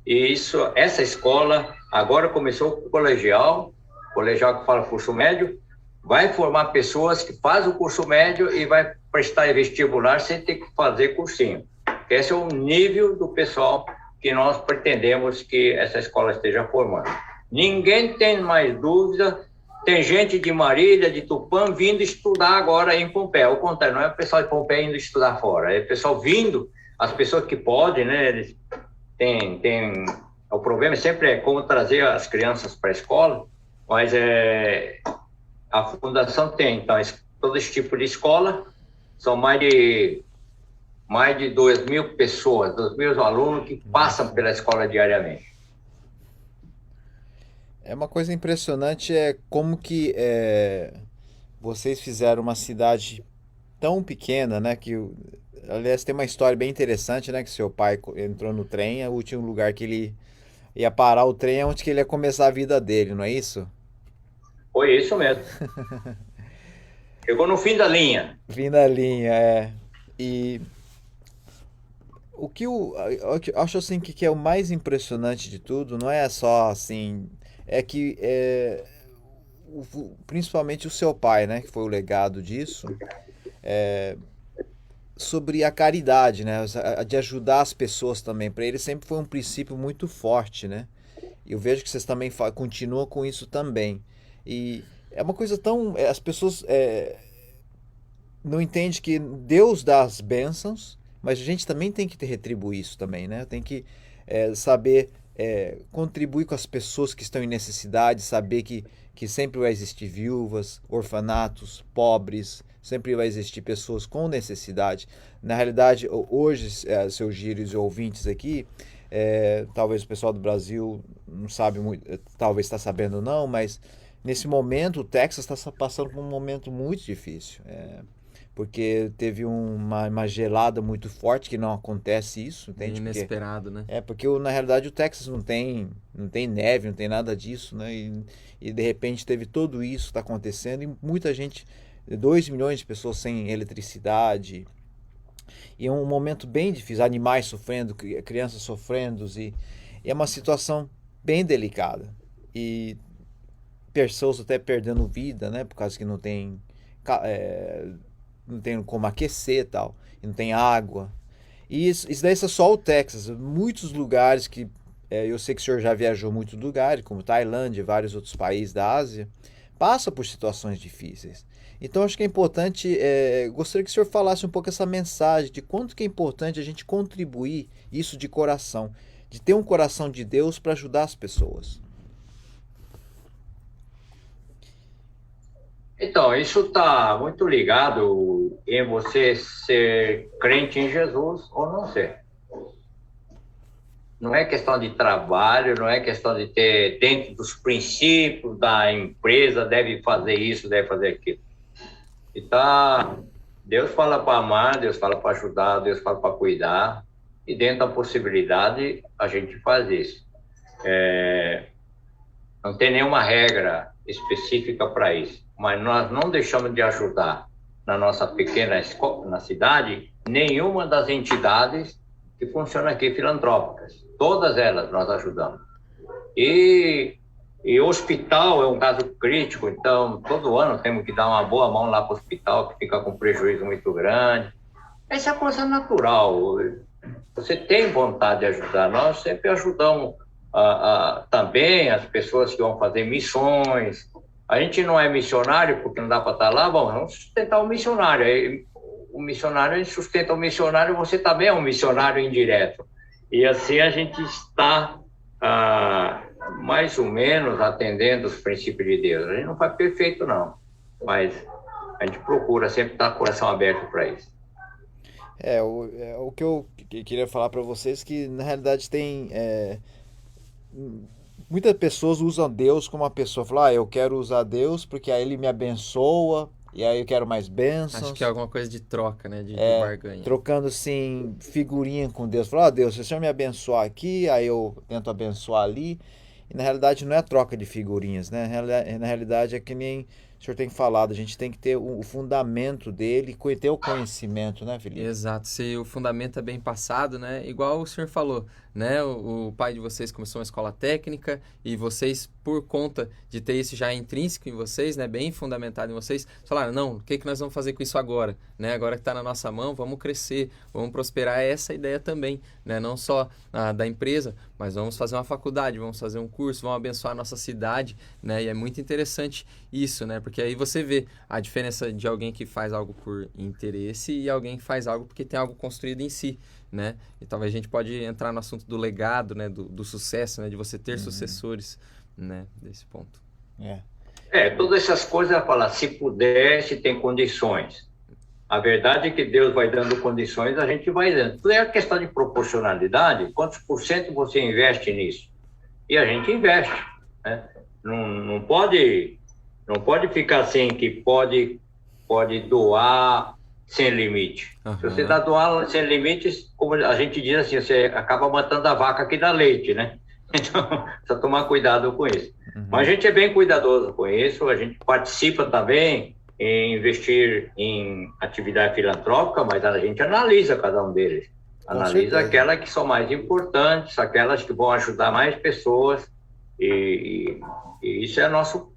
e essa escola Agora começou o colegial que fala curso médio, vai formar pessoas que fazem o curso médio e vai prestar vestibular sem ter que fazer cursinho. Esse é o nível do pessoal que nós pretendemos que essa escola esteja formando. Ninguém tem mais dúvida, tem gente de Marília, de Tupã, vindo estudar agora em Pompeia. Ao contrário, não é o pessoal de Pompeia indo estudar fora, é o pessoal vindo, as pessoas que podem, né? Eles o problema sempre é como trazer as crianças para a escola, mas a fundação tem, então, todo esse tipo de escola, são mais de 2.000 pessoas, 2.000 alunos que passam pela escola diariamente. É uma coisa impressionante como que vocês fizeram uma cidade tão pequena, né? Aliás, tem uma história bem interessante, né? Que seu pai entrou no trem, o último lugar que ele ia parar o trem é onde que ele ia começar a vida dele, não é isso? Foi isso mesmo. Chegou no fim da linha. Fim da linha, E o que eu acho assim que é o mais impressionante de tudo, não é só assim, é que principalmente o seu pai, né, que foi o legado disso, sobre a caridade, né, de ajudar as pessoas também. Para ele sempre foi um princípio muito forte, né? Eu vejo que vocês também continuam com isso também. E é uma coisa tão, as pessoas não entendem que Deus dá as bênçãos, mas a gente também tem que retribuir isso também, né? Tem que saber contribuir com as pessoas que estão em necessidade, saber que sempre vai existir viúvas, orfanatos, pobres, sempre vai existir pessoas com necessidade. Na realidade, hoje, seus gírios e ouvintes aqui, talvez o pessoal do Brasil não sabe muito, talvez está sabendo não, mas nesse momento o Texas está passando por um momento muito difícil. Porque teve uma gelada muito forte, que não acontece isso, entende? Inesperado, né? Porque na realidade o Texas não tem neve, não tem nada disso, né? E de repente teve tudo isso que está acontecendo e muita gente, 2 milhões de pessoas sem eletricidade. E é um momento bem difícil, animais sofrendo, crianças sofrendo, e é uma situação bem delicada. E pessoas até perdendo vida, né? Por causa que não tem como aquecer e tal, e não tem água. E isso daí é só o Texas. Muitos lugares que eu sei que o senhor já viajou muitos lugares, como Tailândia e vários outros países da Ásia, passa por situações difíceis. Então acho que é importante, gostaria que o senhor falasse um pouco essa mensagem de quanto que é importante a gente contribuir isso de coração, de ter um coração de Deus para ajudar as pessoas. Então, isso está muito ligado em você ser crente em Jesus ou não ser. Não é questão de trabalho, não é questão de ter dentro dos princípios da empresa, deve fazer isso, deve fazer aquilo. Então, Deus fala para amar, Deus fala para ajudar, Deus fala para cuidar, e dentro da possibilidade a gente faz isso. Não tem nenhuma regra específica para isso, mas nós não deixamos de ajudar na nossa pequena na cidade nenhuma das entidades que funcionam aqui filantrópicas. Todas elas nós ajudamos. E hospital é um caso crítico, então todo ano temos que dar uma boa mão lá para o hospital, que fica com prejuízo muito grande. Essa é a coisa natural. Você tem vontade de ajudar, nós sempre ajudamos também as pessoas que vão fazer missões. A gente não é missionário porque não dá para estar lá, vamos sustentar o missionário. O missionário sustenta o missionário, você também é um missionário indireto. E assim a gente está mais ou menos atendendo os princípios de Deus. A gente não faz perfeito, não, mas a gente procura sempre estar com o coração aberto para isso. O que eu queria falar para vocês que na realidade tem muitas pessoas usam Deus como uma pessoa fala, eu quero usar Deus porque aí ele me abençoa e aí eu quero mais bênçãos. Acho que é alguma coisa de troca, né? De barganha. Trocando assim figurinha com Deus. Falar, Deus, se o Senhor me abençoar aqui, aí eu tento abençoar ali. E na realidade não é troca de figurinhas, né? Na realidade é que nem o senhor tem falado, a gente tem que ter o fundamento dele, ter o conhecimento, né, Felipe? Exato, se o fundamento é bem passado, né? Igual o senhor falou, né? O pai de vocês começou uma escola técnica e vocês, por conta de ter isso já intrínseco em vocês, né? Bem fundamentado em vocês, falaram, não, o que que nós vamos fazer com isso agora, né? Agora que está na nossa mão, vamos crescer, vamos prosperar. É essa a ideia também, né? Não só da empresa, mas vamos fazer uma faculdade, vamos fazer um curso, vamos abençoar a nossa cidade, né? E é muito interessante isso, né? Porque aí você vê a diferença de alguém que faz algo por interesse e alguém que faz algo porque tem algo construído em si, né? E talvez a gente pode entrar no assunto do legado, né? Do sucesso, né? De você ter sucessores, né? Desse ponto. Todas essas coisas, eu falar, se puder, se tem condições. A verdade é que Deus vai dando condições, a gente vai dando. Tudo é questão de proporcionalidade, quantos por cento você investe nisso? E a gente investe, né? Não pode ficar assim, que pode doar sem limite. Se você dá doar sem limites, como a gente diz assim, você acaba matando a vaca que dá leite, né? Então, precisa tomar cuidado com isso. Mas a gente é bem cuidadoso com isso, a gente participa também em investir em atividade filantrópica, mas a gente analisa cada um deles. Analisa aquelas que são mais importantes, aquelas que vão ajudar mais pessoas, e isso é nosso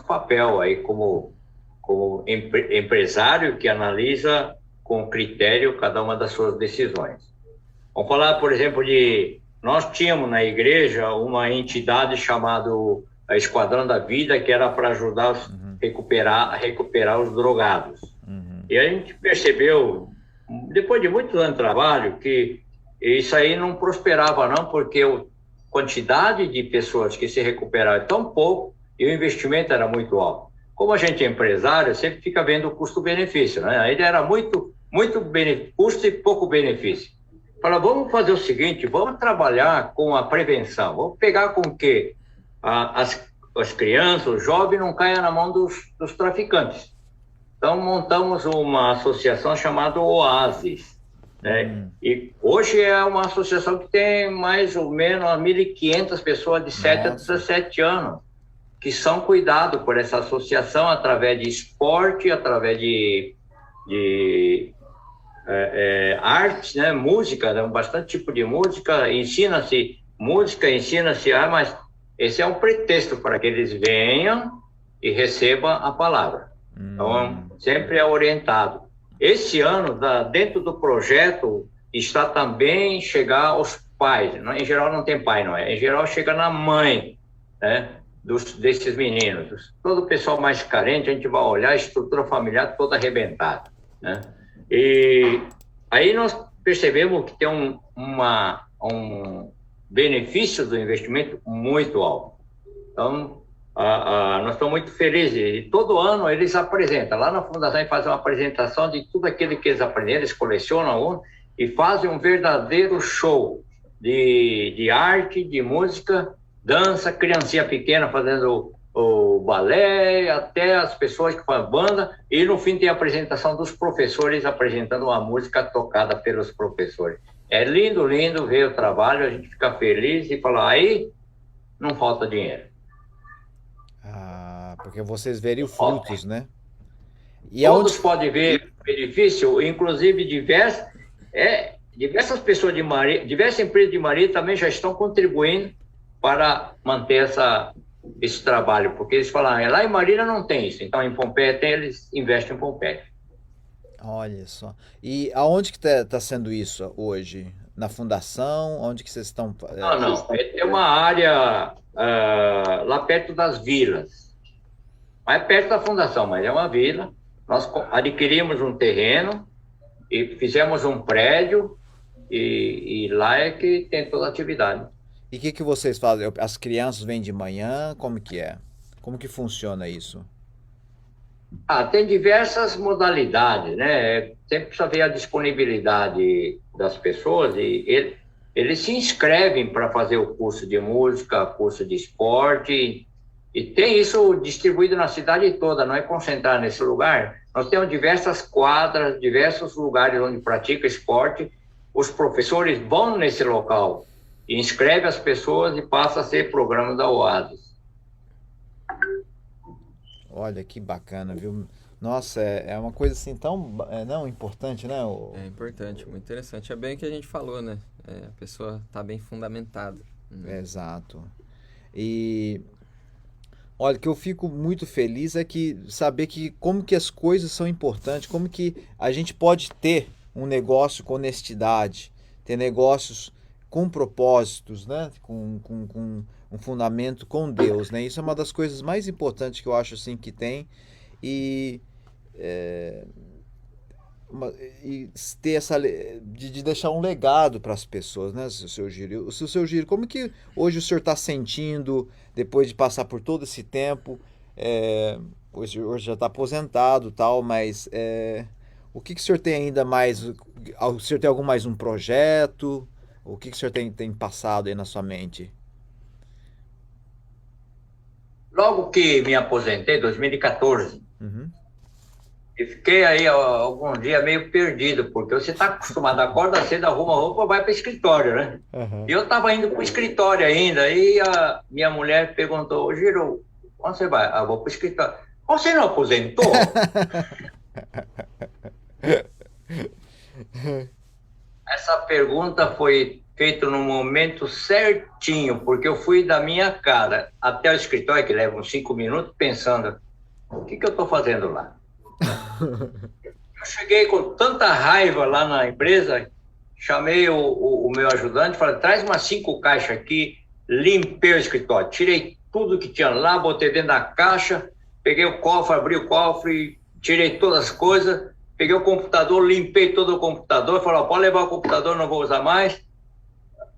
papel aí como empresário que analisa com critério cada uma das suas decisões. Vamos falar, por exemplo, nós tínhamos na igreja uma entidade chamada Esquadrão da Vida, que era para ajudar a recuperar os drogados. E a gente percebeu, depois de muitos anos de trabalho, que isso aí não prosperava não, porque a quantidade de pessoas que se recuperaram é tão pouco e o investimento era muito alto. Como a gente é empresário, sempre fica vendo o custo-benefício, né? Ele era muito custo e pouco benefício. Fala, vamos fazer o seguinte, vamos trabalhar com a prevenção. Vamos pegar com que as crianças, os jovens não caiam na mão dos traficantes. Então, montamos uma associação chamada Oasis, né? E hoje é uma associação que tem mais ou menos 1.500 pessoas de 7 a 17 anos, que são cuidados por essa associação através de esporte, através de arte, né? Música, né? Bastante tipo de música, ensina-se, mas esse é um pretexto para que eles venham e recebam a palavra. Então, sempre é orientado. Esse ano, dentro do projeto, está também chegar aos pais. Em geral não tem pai, não é? Em geral chega na mãe, né? Desses meninos. Todo o pessoal mais carente, a gente vai olhar a estrutura familiar toda arrebentada, né? E aí nós percebemos que tem um benefício do investimento muito alto. Então, nós estamos muito felizes. E todo ano eles apresentam. Lá na Fundação eles fazem uma apresentação de tudo aquilo que eles aprenderam, eles colecionam e fazem um verdadeiro show de arte, de música, dança, criancinha pequena fazendo o balé, até as pessoas que fazem banda, e no fim tem a apresentação dos professores apresentando uma música tocada pelos professores. É lindo, lindo ver o trabalho, a gente fica feliz e fala, aí não falta dinheiro. Porque vocês verem os frutos, né? E todos podem ver benefício, inclusive diversas pessoas diversas empresas de Marília também já estão contribuindo para manter esse trabalho, porque eles falam, lá em Marília não tem isso, então em Pompeia tem, eles investem em Pompeia. Olha só. E aonde que está sendo isso hoje? Na fundação? Onde que vocês estão? Não. É uma área lá perto das vilas. Mas é perto da fundação, mas é uma vila. Nós adquirimos um terreno e fizemos um prédio e lá é que tem toda a atividade. E o que vocês fazem? As crianças vêm de manhã? Como que é? Como que funciona isso? Tem diversas modalidades, né? Sempre precisa ver a disponibilidade das pessoas e eles se inscrevem para fazer o curso de música, curso de esporte, e tem isso distribuído na cidade toda, não é concentrado nesse lugar. Nós temos diversas quadras, diversos lugares onde pratica esporte, os professores vão nesse local, inscreve as pessoas e passa a ser programa da Oasis. Olha que bacana, viu? Nossa, é uma coisa assim tão não importante, né? É importante, muito interessante. É bem o que a gente falou, né? A pessoa tá bem fundamentada, né? Exato. E olha, o que eu fico muito feliz é que saber que como que as coisas são importantes, como que a gente pode ter um negócio com honestidade, ter negócios com propósitos, né? Com um fundamento com Deus, né? Isso é uma das coisas mais importantes que eu acho assim que tem e é, e ter de deixar um legado para as pessoas, né, seu Giro? O seu Giro, como que hoje o senhor está sentindo depois de passar por todo esse tempo? Hoje já está aposentado, tal, mas o que o senhor tem ainda mais? O senhor tem algum mais um projeto? O que o senhor tem passado aí na sua mente? Logo que me aposentei, 2014, Uhum. e fiquei aí alguns dias meio perdido, porque você está acostumado, acorda cedo, arruma a roupa, vai para o escritório, né? Uhum. E eu estava indo para o escritório ainda, e a minha mulher perguntou: ô Giro, onde você vai? Ah, vou para o escritório. Você não aposentou? Essa pergunta foi feita no momento certinho, porque eu fui da minha casa até o escritório, que leva uns 5 minutos, pensando: o que eu estou fazendo lá? Eu cheguei com tanta raiva lá na empresa, chamei o meu ajudante, falei: traz umas 5 caixas aqui, limpei o escritório, tirei tudo que tinha lá, botei dentro da caixa, peguei o cofre, abri o cofre, tirei todas as coisas, peguei o computador, limpei todo o computador, falei: pode levar o computador, não vou usar mais.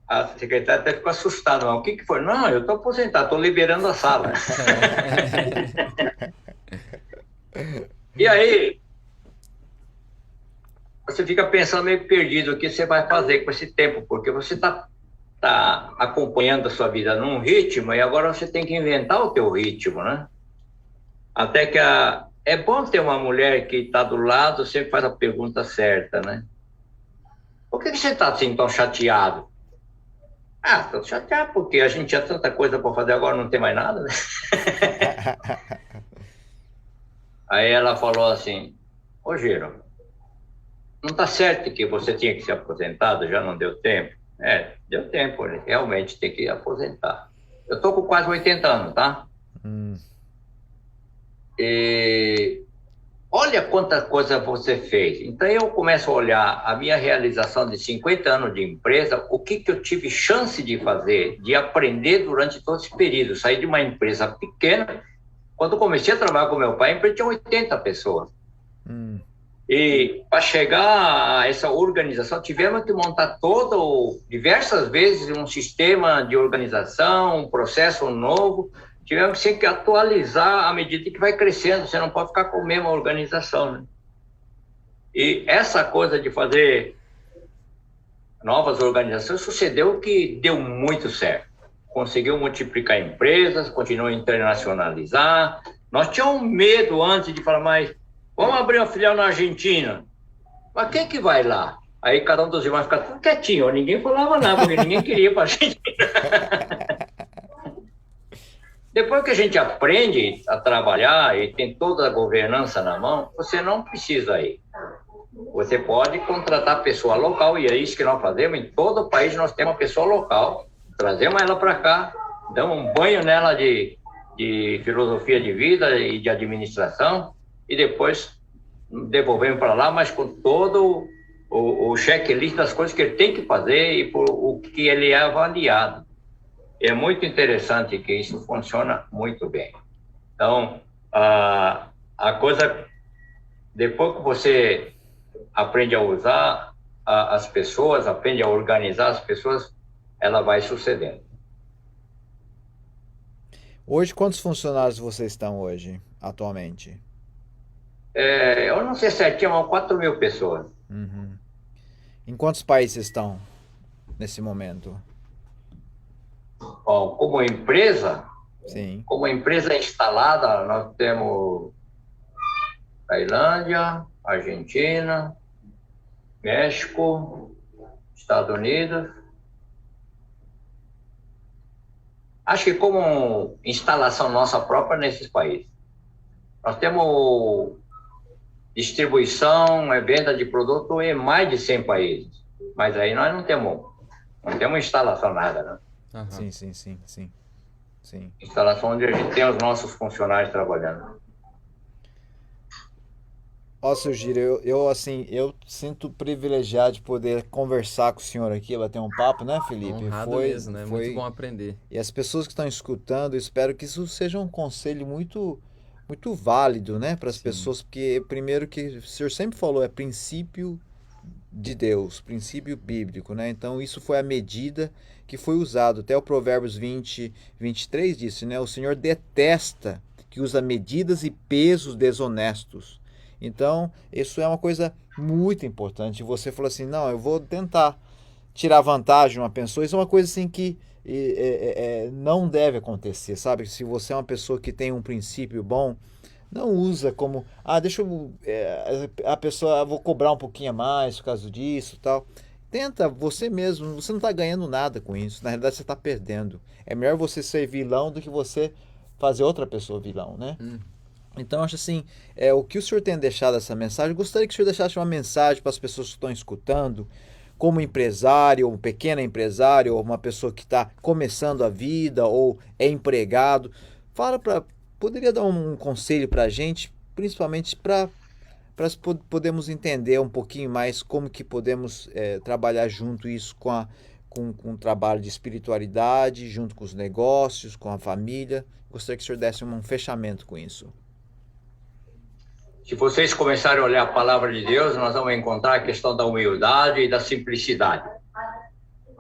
A secretária até ficou assustada: mas o que foi? Não, eu estou aposentado, estou liberando a sala. E aí, você fica pensando meio perdido o que você vai fazer com esse tempo, porque você está acompanhando a sua vida num ritmo e agora você tem que inventar o teu ritmo, né? Até que é bom ter uma mulher que está do lado, sempre faz a pergunta certa, né? Por que você está assim tão chateado? Ah, estou chateado porque a gente tinha tanta coisa para fazer, agora não tem mais nada, né? Aí ela falou assim: ô Giro, não está certo que você tinha que ser aposentado, já não deu tempo? Deu tempo, né? Realmente tem que aposentar. Eu estou com quase 80 anos, tá? E olha quanta coisa você fez. Então eu começo a olhar a minha realização de 50 anos de empresa, o que eu tive chance de fazer, de aprender durante todo esse período. Saí de uma empresa pequena. Quando comecei a trabalhar com meu pai, a empresa tinha 80 pessoas. E para chegar a essa organização, tivemos que montar diversas vezes, um sistema de organização, um processo novo. Tivemos que atualizar à medida que vai crescendo. Você não pode ficar com a mesma organização, né? E essa coisa de fazer novas organizações sucedeu que deu muito certo. Conseguiu multiplicar empresas, continuou a internacionalizar. Nós tínhamos medo antes de falar: mas vamos abrir uma filial na Argentina. Mas quem que vai lá? Aí cada um dos irmãos ficava tudo quietinho, ninguém falava nada, porque ninguém queria ir para a Argentina. Depois que a gente aprende a trabalhar e tem toda a governança na mão, você não precisa ir. Você pode contratar pessoa local, e é isso que nós fazemos. Em todo o país nós temos uma pessoa local, trazemos ela para cá, damos um banho nela de filosofia de vida e de administração, e depois devolvemos para lá, mas com todo o checklist das coisas que ele tem que fazer e por o que ele é avaliado. É muito interessante que isso funciona muito bem. Então, a coisa, depois que você aprende a usar as pessoas, aprende a organizar as pessoas, ela vai sucedendo. Hoje, quantos funcionários vocês estão hoje, atualmente? Eu não sei certinho, mas 4.000 pessoas. Em quantos países estão nesse momento? Bom, como empresa, Sim. como empresa instalada, nós temos Tailândia, Argentina, México, Estados Unidos. Acho que como instalação nossa própria nesses países. Nós temos distribuição, venda de produto em mais de 100 países. Mas aí nós não temos instalação nada, né? Aham. Sim. Instalação onde a gente tem os nossos funcionários trabalhando. Ó, seu Giro, eu sinto privilegiado de poder conversar com o senhor aqui, bater um papo, né, Felipe? Honrado mesmo, né? Muito bom aprender. E as pessoas que estão escutando, eu espero que isso seja um conselho muito válido, né, para as Sim. pessoas, porque primeiro que o senhor sempre falou, é princípio de Deus, princípio bíblico, né? Então isso foi a medida que foi usado. Até o Provérbios 20:23 disse, né? O Senhor detesta que usa medidas e pesos desonestos. Então, isso é uma coisa muito importante. Você falou assim, não, eu vou tentar tirar vantagem de uma pessoa. Isso é uma coisa assim que não deve acontecer, sabe? Se você é uma pessoa que tem um princípio bom, não usa como, deixa eu, a pessoa, vou cobrar um pouquinho a mais por causa disso, tal. Tenta você mesmo, você não está ganhando nada com isso. Na realidade, você está perdendo. É melhor você ser vilão do que você fazer outra pessoa vilão, né? Então, acho assim, o que o senhor tem deixado essa mensagem, eu gostaria que o senhor deixasse uma mensagem para as pessoas que estão escutando, como empresário, ou pequeno empresário, ou uma pessoa que está começando a vida, ou é empregado. Poderia dar um conselho para a gente, principalmente para podermos entender um pouquinho mais como que podemos trabalhar junto isso com o trabalho de espiritualidade, junto com os negócios, com a família. Gostaria que o senhor desse um fechamento com isso. Se vocês começarem a olhar a palavra de Deus, nós vamos encontrar a questão da humildade e da simplicidade.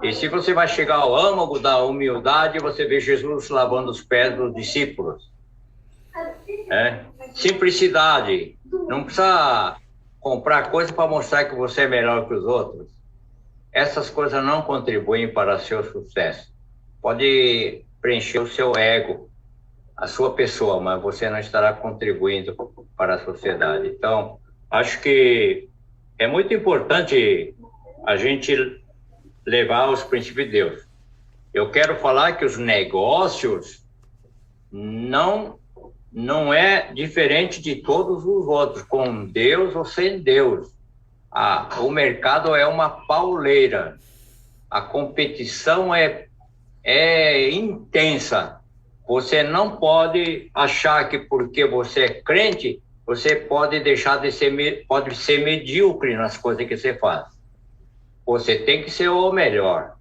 E se você vai chegar ao âmago da humildade, você vê Jesus lavando os pés dos discípulos. Simplicidade. Não precisa comprar coisa para mostrar que você é melhor que os outros. Essas coisas não contribuem para o seu sucesso. Pode preencher o seu ego, a sua pessoa, mas você não estará contribuindo para a sociedade. Então, acho que é muito importante a gente levar os princípios de Deus. Eu quero falar que os negócios não é diferente de todos os outros, com Deus ou sem Deus. O mercado é uma pauleira. A competição é intensa. Você não pode achar que porque você é crente, você pode deixar de ser medíocre nas coisas que você faz. Você tem que ser o melhor.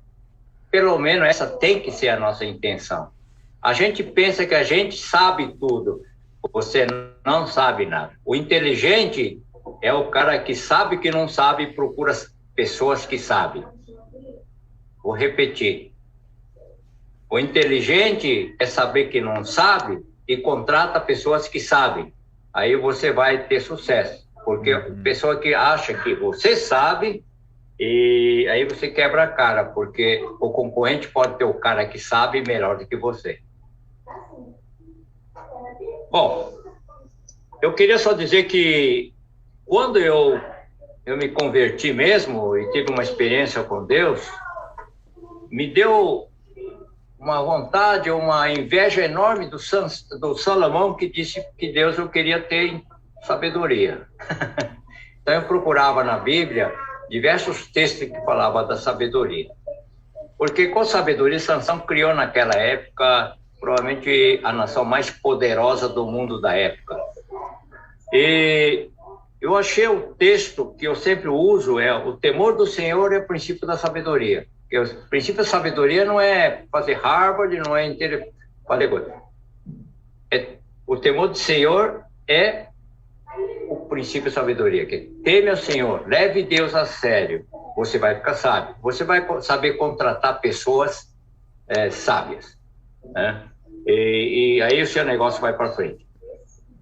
Pelo menos essa tem que ser a nossa intenção. A gente pensa que a gente sabe tudo. Você não sabe nada. O inteligente é o cara que sabe que não sabe e procura pessoas que sabem. Vou repetir. O inteligente é saber que não sabe e contrata pessoas que sabem. Aí você vai ter sucesso. Porque a pessoa que acha que você sabe, e aí você quebra a cara, porque o concorrente pode ter o cara que sabe melhor do que você. Bom, eu queria só dizer que quando eu me converti mesmo e tive uma experiência com Deus, me deu uma vontade, uma inveja enorme do Salomão, que disse que Deus não queria ter sabedoria. Então eu procurava na Bíblia diversos textos que falavam da sabedoria. Porque com sabedoria, Sansão criou naquela época provavelmente a nação mais poderosa do mundo da época. E eu achei o texto que eu sempre uso, o temor do Senhor é o princípio da sabedoria. Porque o princípio da sabedoria não é fazer Harvard, não é fazer coisa. O temor do Senhor é o princípio da sabedoria, que teme ao Senhor, leve Deus a sério, você vai ficar sábio. Você vai saber contratar pessoas sábias, né? E aí o seu negócio vai para frente.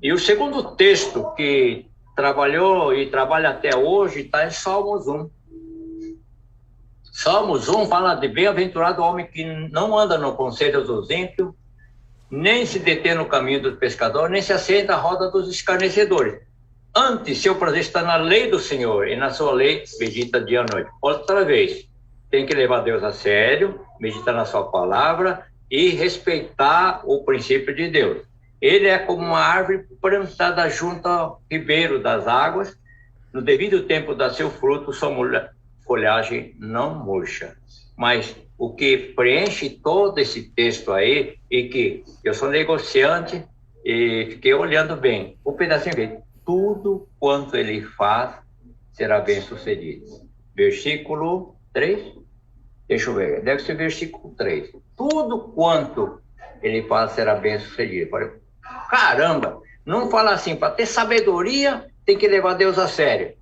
E o segundo texto que trabalhou e trabalha até hoje está em Salmos 1. Salmos 1 fala de bem-aventurado o homem que não anda no conselho dos ímpios, nem se detém no caminho do pescador, nem se assenta à roda dos escarnecedores. Antes, seu prazer está na lei do Senhor, e na sua lei medita dia e noite. Outra vez, tem que levar Deus a sério, meditar na sua palavra e respeitar o princípio de Deus. Ele é como uma árvore plantada junto ao ribeiro das águas. No devido tempo dá seu fruto, sua folhagem não murcha. Mas o que preenche todo esse texto aí, e que eu sou negociante e fiquei olhando bem, o pedacinho vem, tudo quanto ele faz será bem sucedido. Versículo 3, deixa eu ver, deve ser versículo 3. Tudo quanto ele faz será bem sucedido. Caramba, não fala assim, para ter sabedoria tem que levar Deus a sério.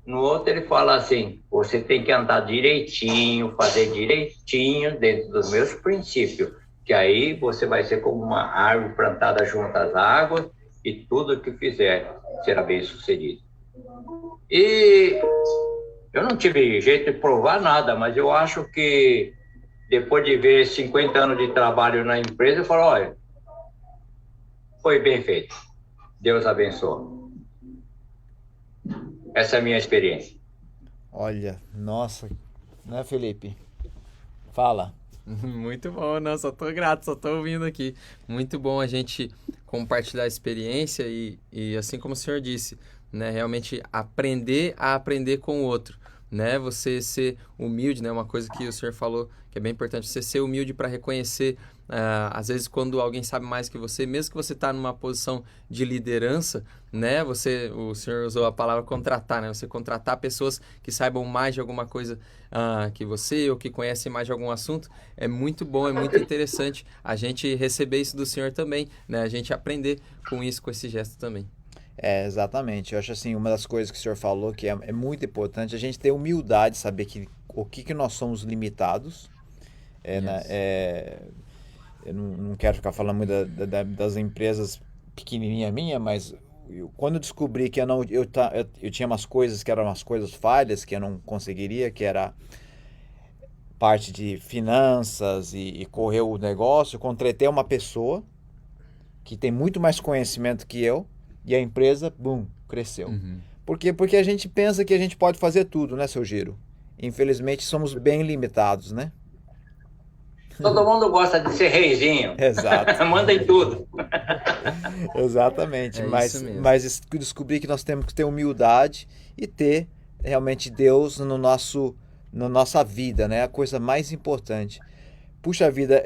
No outro ele fala assim, você tem que andar direitinho, fazer direitinho dentro dos meus princípios, que aí você vai ser como uma árvore plantada junto às águas e tudo que fizer será bem sucedido. E eu não tive jeito de provar nada, mas eu acho que depois de ver 50 anos de trabalho na empresa, eu falo, olha, foi bem feito. Deus abençoe. Essa é a minha experiência. Olha, nossa, né, Felipe? Fala. Muito bom, não, só tô grato, só tô ouvindo aqui. Muito bom a gente compartilhar a experiência e assim como o senhor disse, né, realmente aprender a aprender com o outro, né, você ser humilde, né, uma coisa que o senhor falou que é bem importante, você ser humilde para reconhecer, às vezes quando alguém sabe mais que você, mesmo que você está numa posição de liderança, né, o senhor usou a palavra contratar, né, você contratar pessoas que saibam mais de alguma coisa que você, ou que conhecem mais de algum assunto, é muito bom, é muito interessante a gente receber isso do senhor também, né, a gente aprender com isso, com esse gesto também. Exatamente. Eu acho assim, uma das coisas que o senhor falou que é muito importante, a gente ter humildade, saber o que nós somos limitados. Eu não quero ficar falando muito das empresas pequenininha minha, mas quando eu descobri que eu tinha umas coisas que eram umas coisas falhas, que eu não conseguiria, que era parte de finanças e correr o negócio, eu contratei uma pessoa que tem muito mais conhecimento que eu, e a empresa, bum, cresceu. Uhum. Por quê? Porque a gente pensa que a gente pode fazer tudo, né, seu Giro? Infelizmente, somos bem limitados, né? Todo mundo gosta de ser reizinho. Exato. Manda em tudo. Exatamente. É mas, isso mesmo. mas descobri que nós temos que ter humildade e ter realmente Deus na nossa vida, né? A coisa mais importante. Puxa vida,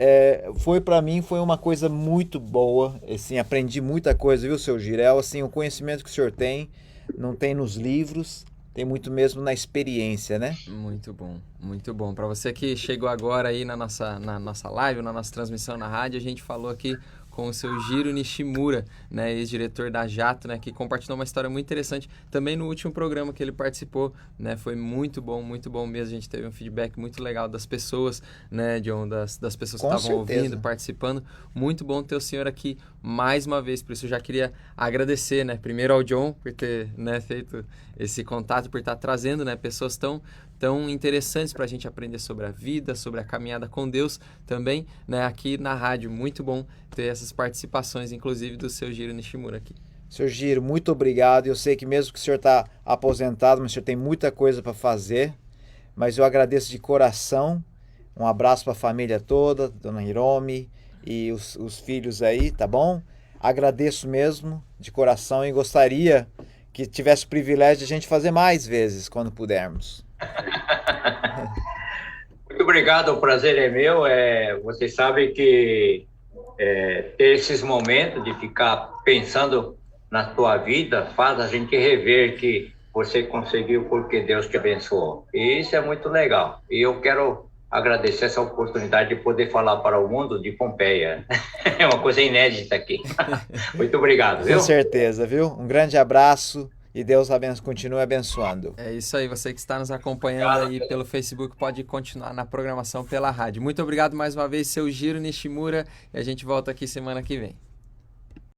para mim foi uma coisa muito boa, assim, aprendi muita coisa, viu, seu Girel? Assim, o conhecimento que o senhor tem, não tem nos livros, tem muito mesmo na experiência, né? Muito bom, muito bom. Para você que chegou agora aí na nossa live, na nossa transmissão na rádio, a gente falou aqui com o seu Jiro Nishimura, né, ex-diretor da Jato, né, que compartilhou uma história muito interessante. Também no último programa que ele participou, né, foi muito bom mesmo. A gente teve um feedback muito legal das pessoas, né, John, das pessoas que estavam ouvindo, participando. Muito bom ter o senhor aqui mais uma vez. Por isso eu já queria agradecer, né, primeiro ao John por ter, né, feito esse contato, por estar trazendo, né, pessoas tão interessantes para a gente aprender sobre a vida, sobre a caminhada com Deus também, né, aqui na rádio. Muito bom ter essas participações, inclusive do seu Jiro Nishimura aqui. Seu Giro, muito obrigado. Eu sei que mesmo que o senhor está aposentado, mas o senhor tem muita coisa para fazer, mas eu agradeço de coração. Um abraço para a família toda, Dona Hiromi e os filhos aí, tá bom? Agradeço mesmo de coração e gostaria que tivesse o privilégio de a gente fazer mais vezes quando pudermos. Muito obrigado, o prazer é meu. Vocês sabem que ter esses momentos de ficar pensando na tua vida faz a gente rever que você conseguiu porque Deus te abençoou. E isso é muito legal. E eu quero agradecer essa oportunidade de poder falar para o mundo de Pompeia. É uma coisa inédita aqui. Muito obrigado, viu? Com certeza, viu? Um grande abraço. E Deus continue abençoando. É isso aí, você que está nos acompanhando aí pelo Facebook pode continuar na programação pela rádio. Muito obrigado mais uma vez, seu Jiro Nishimura, e a gente volta aqui semana que vem.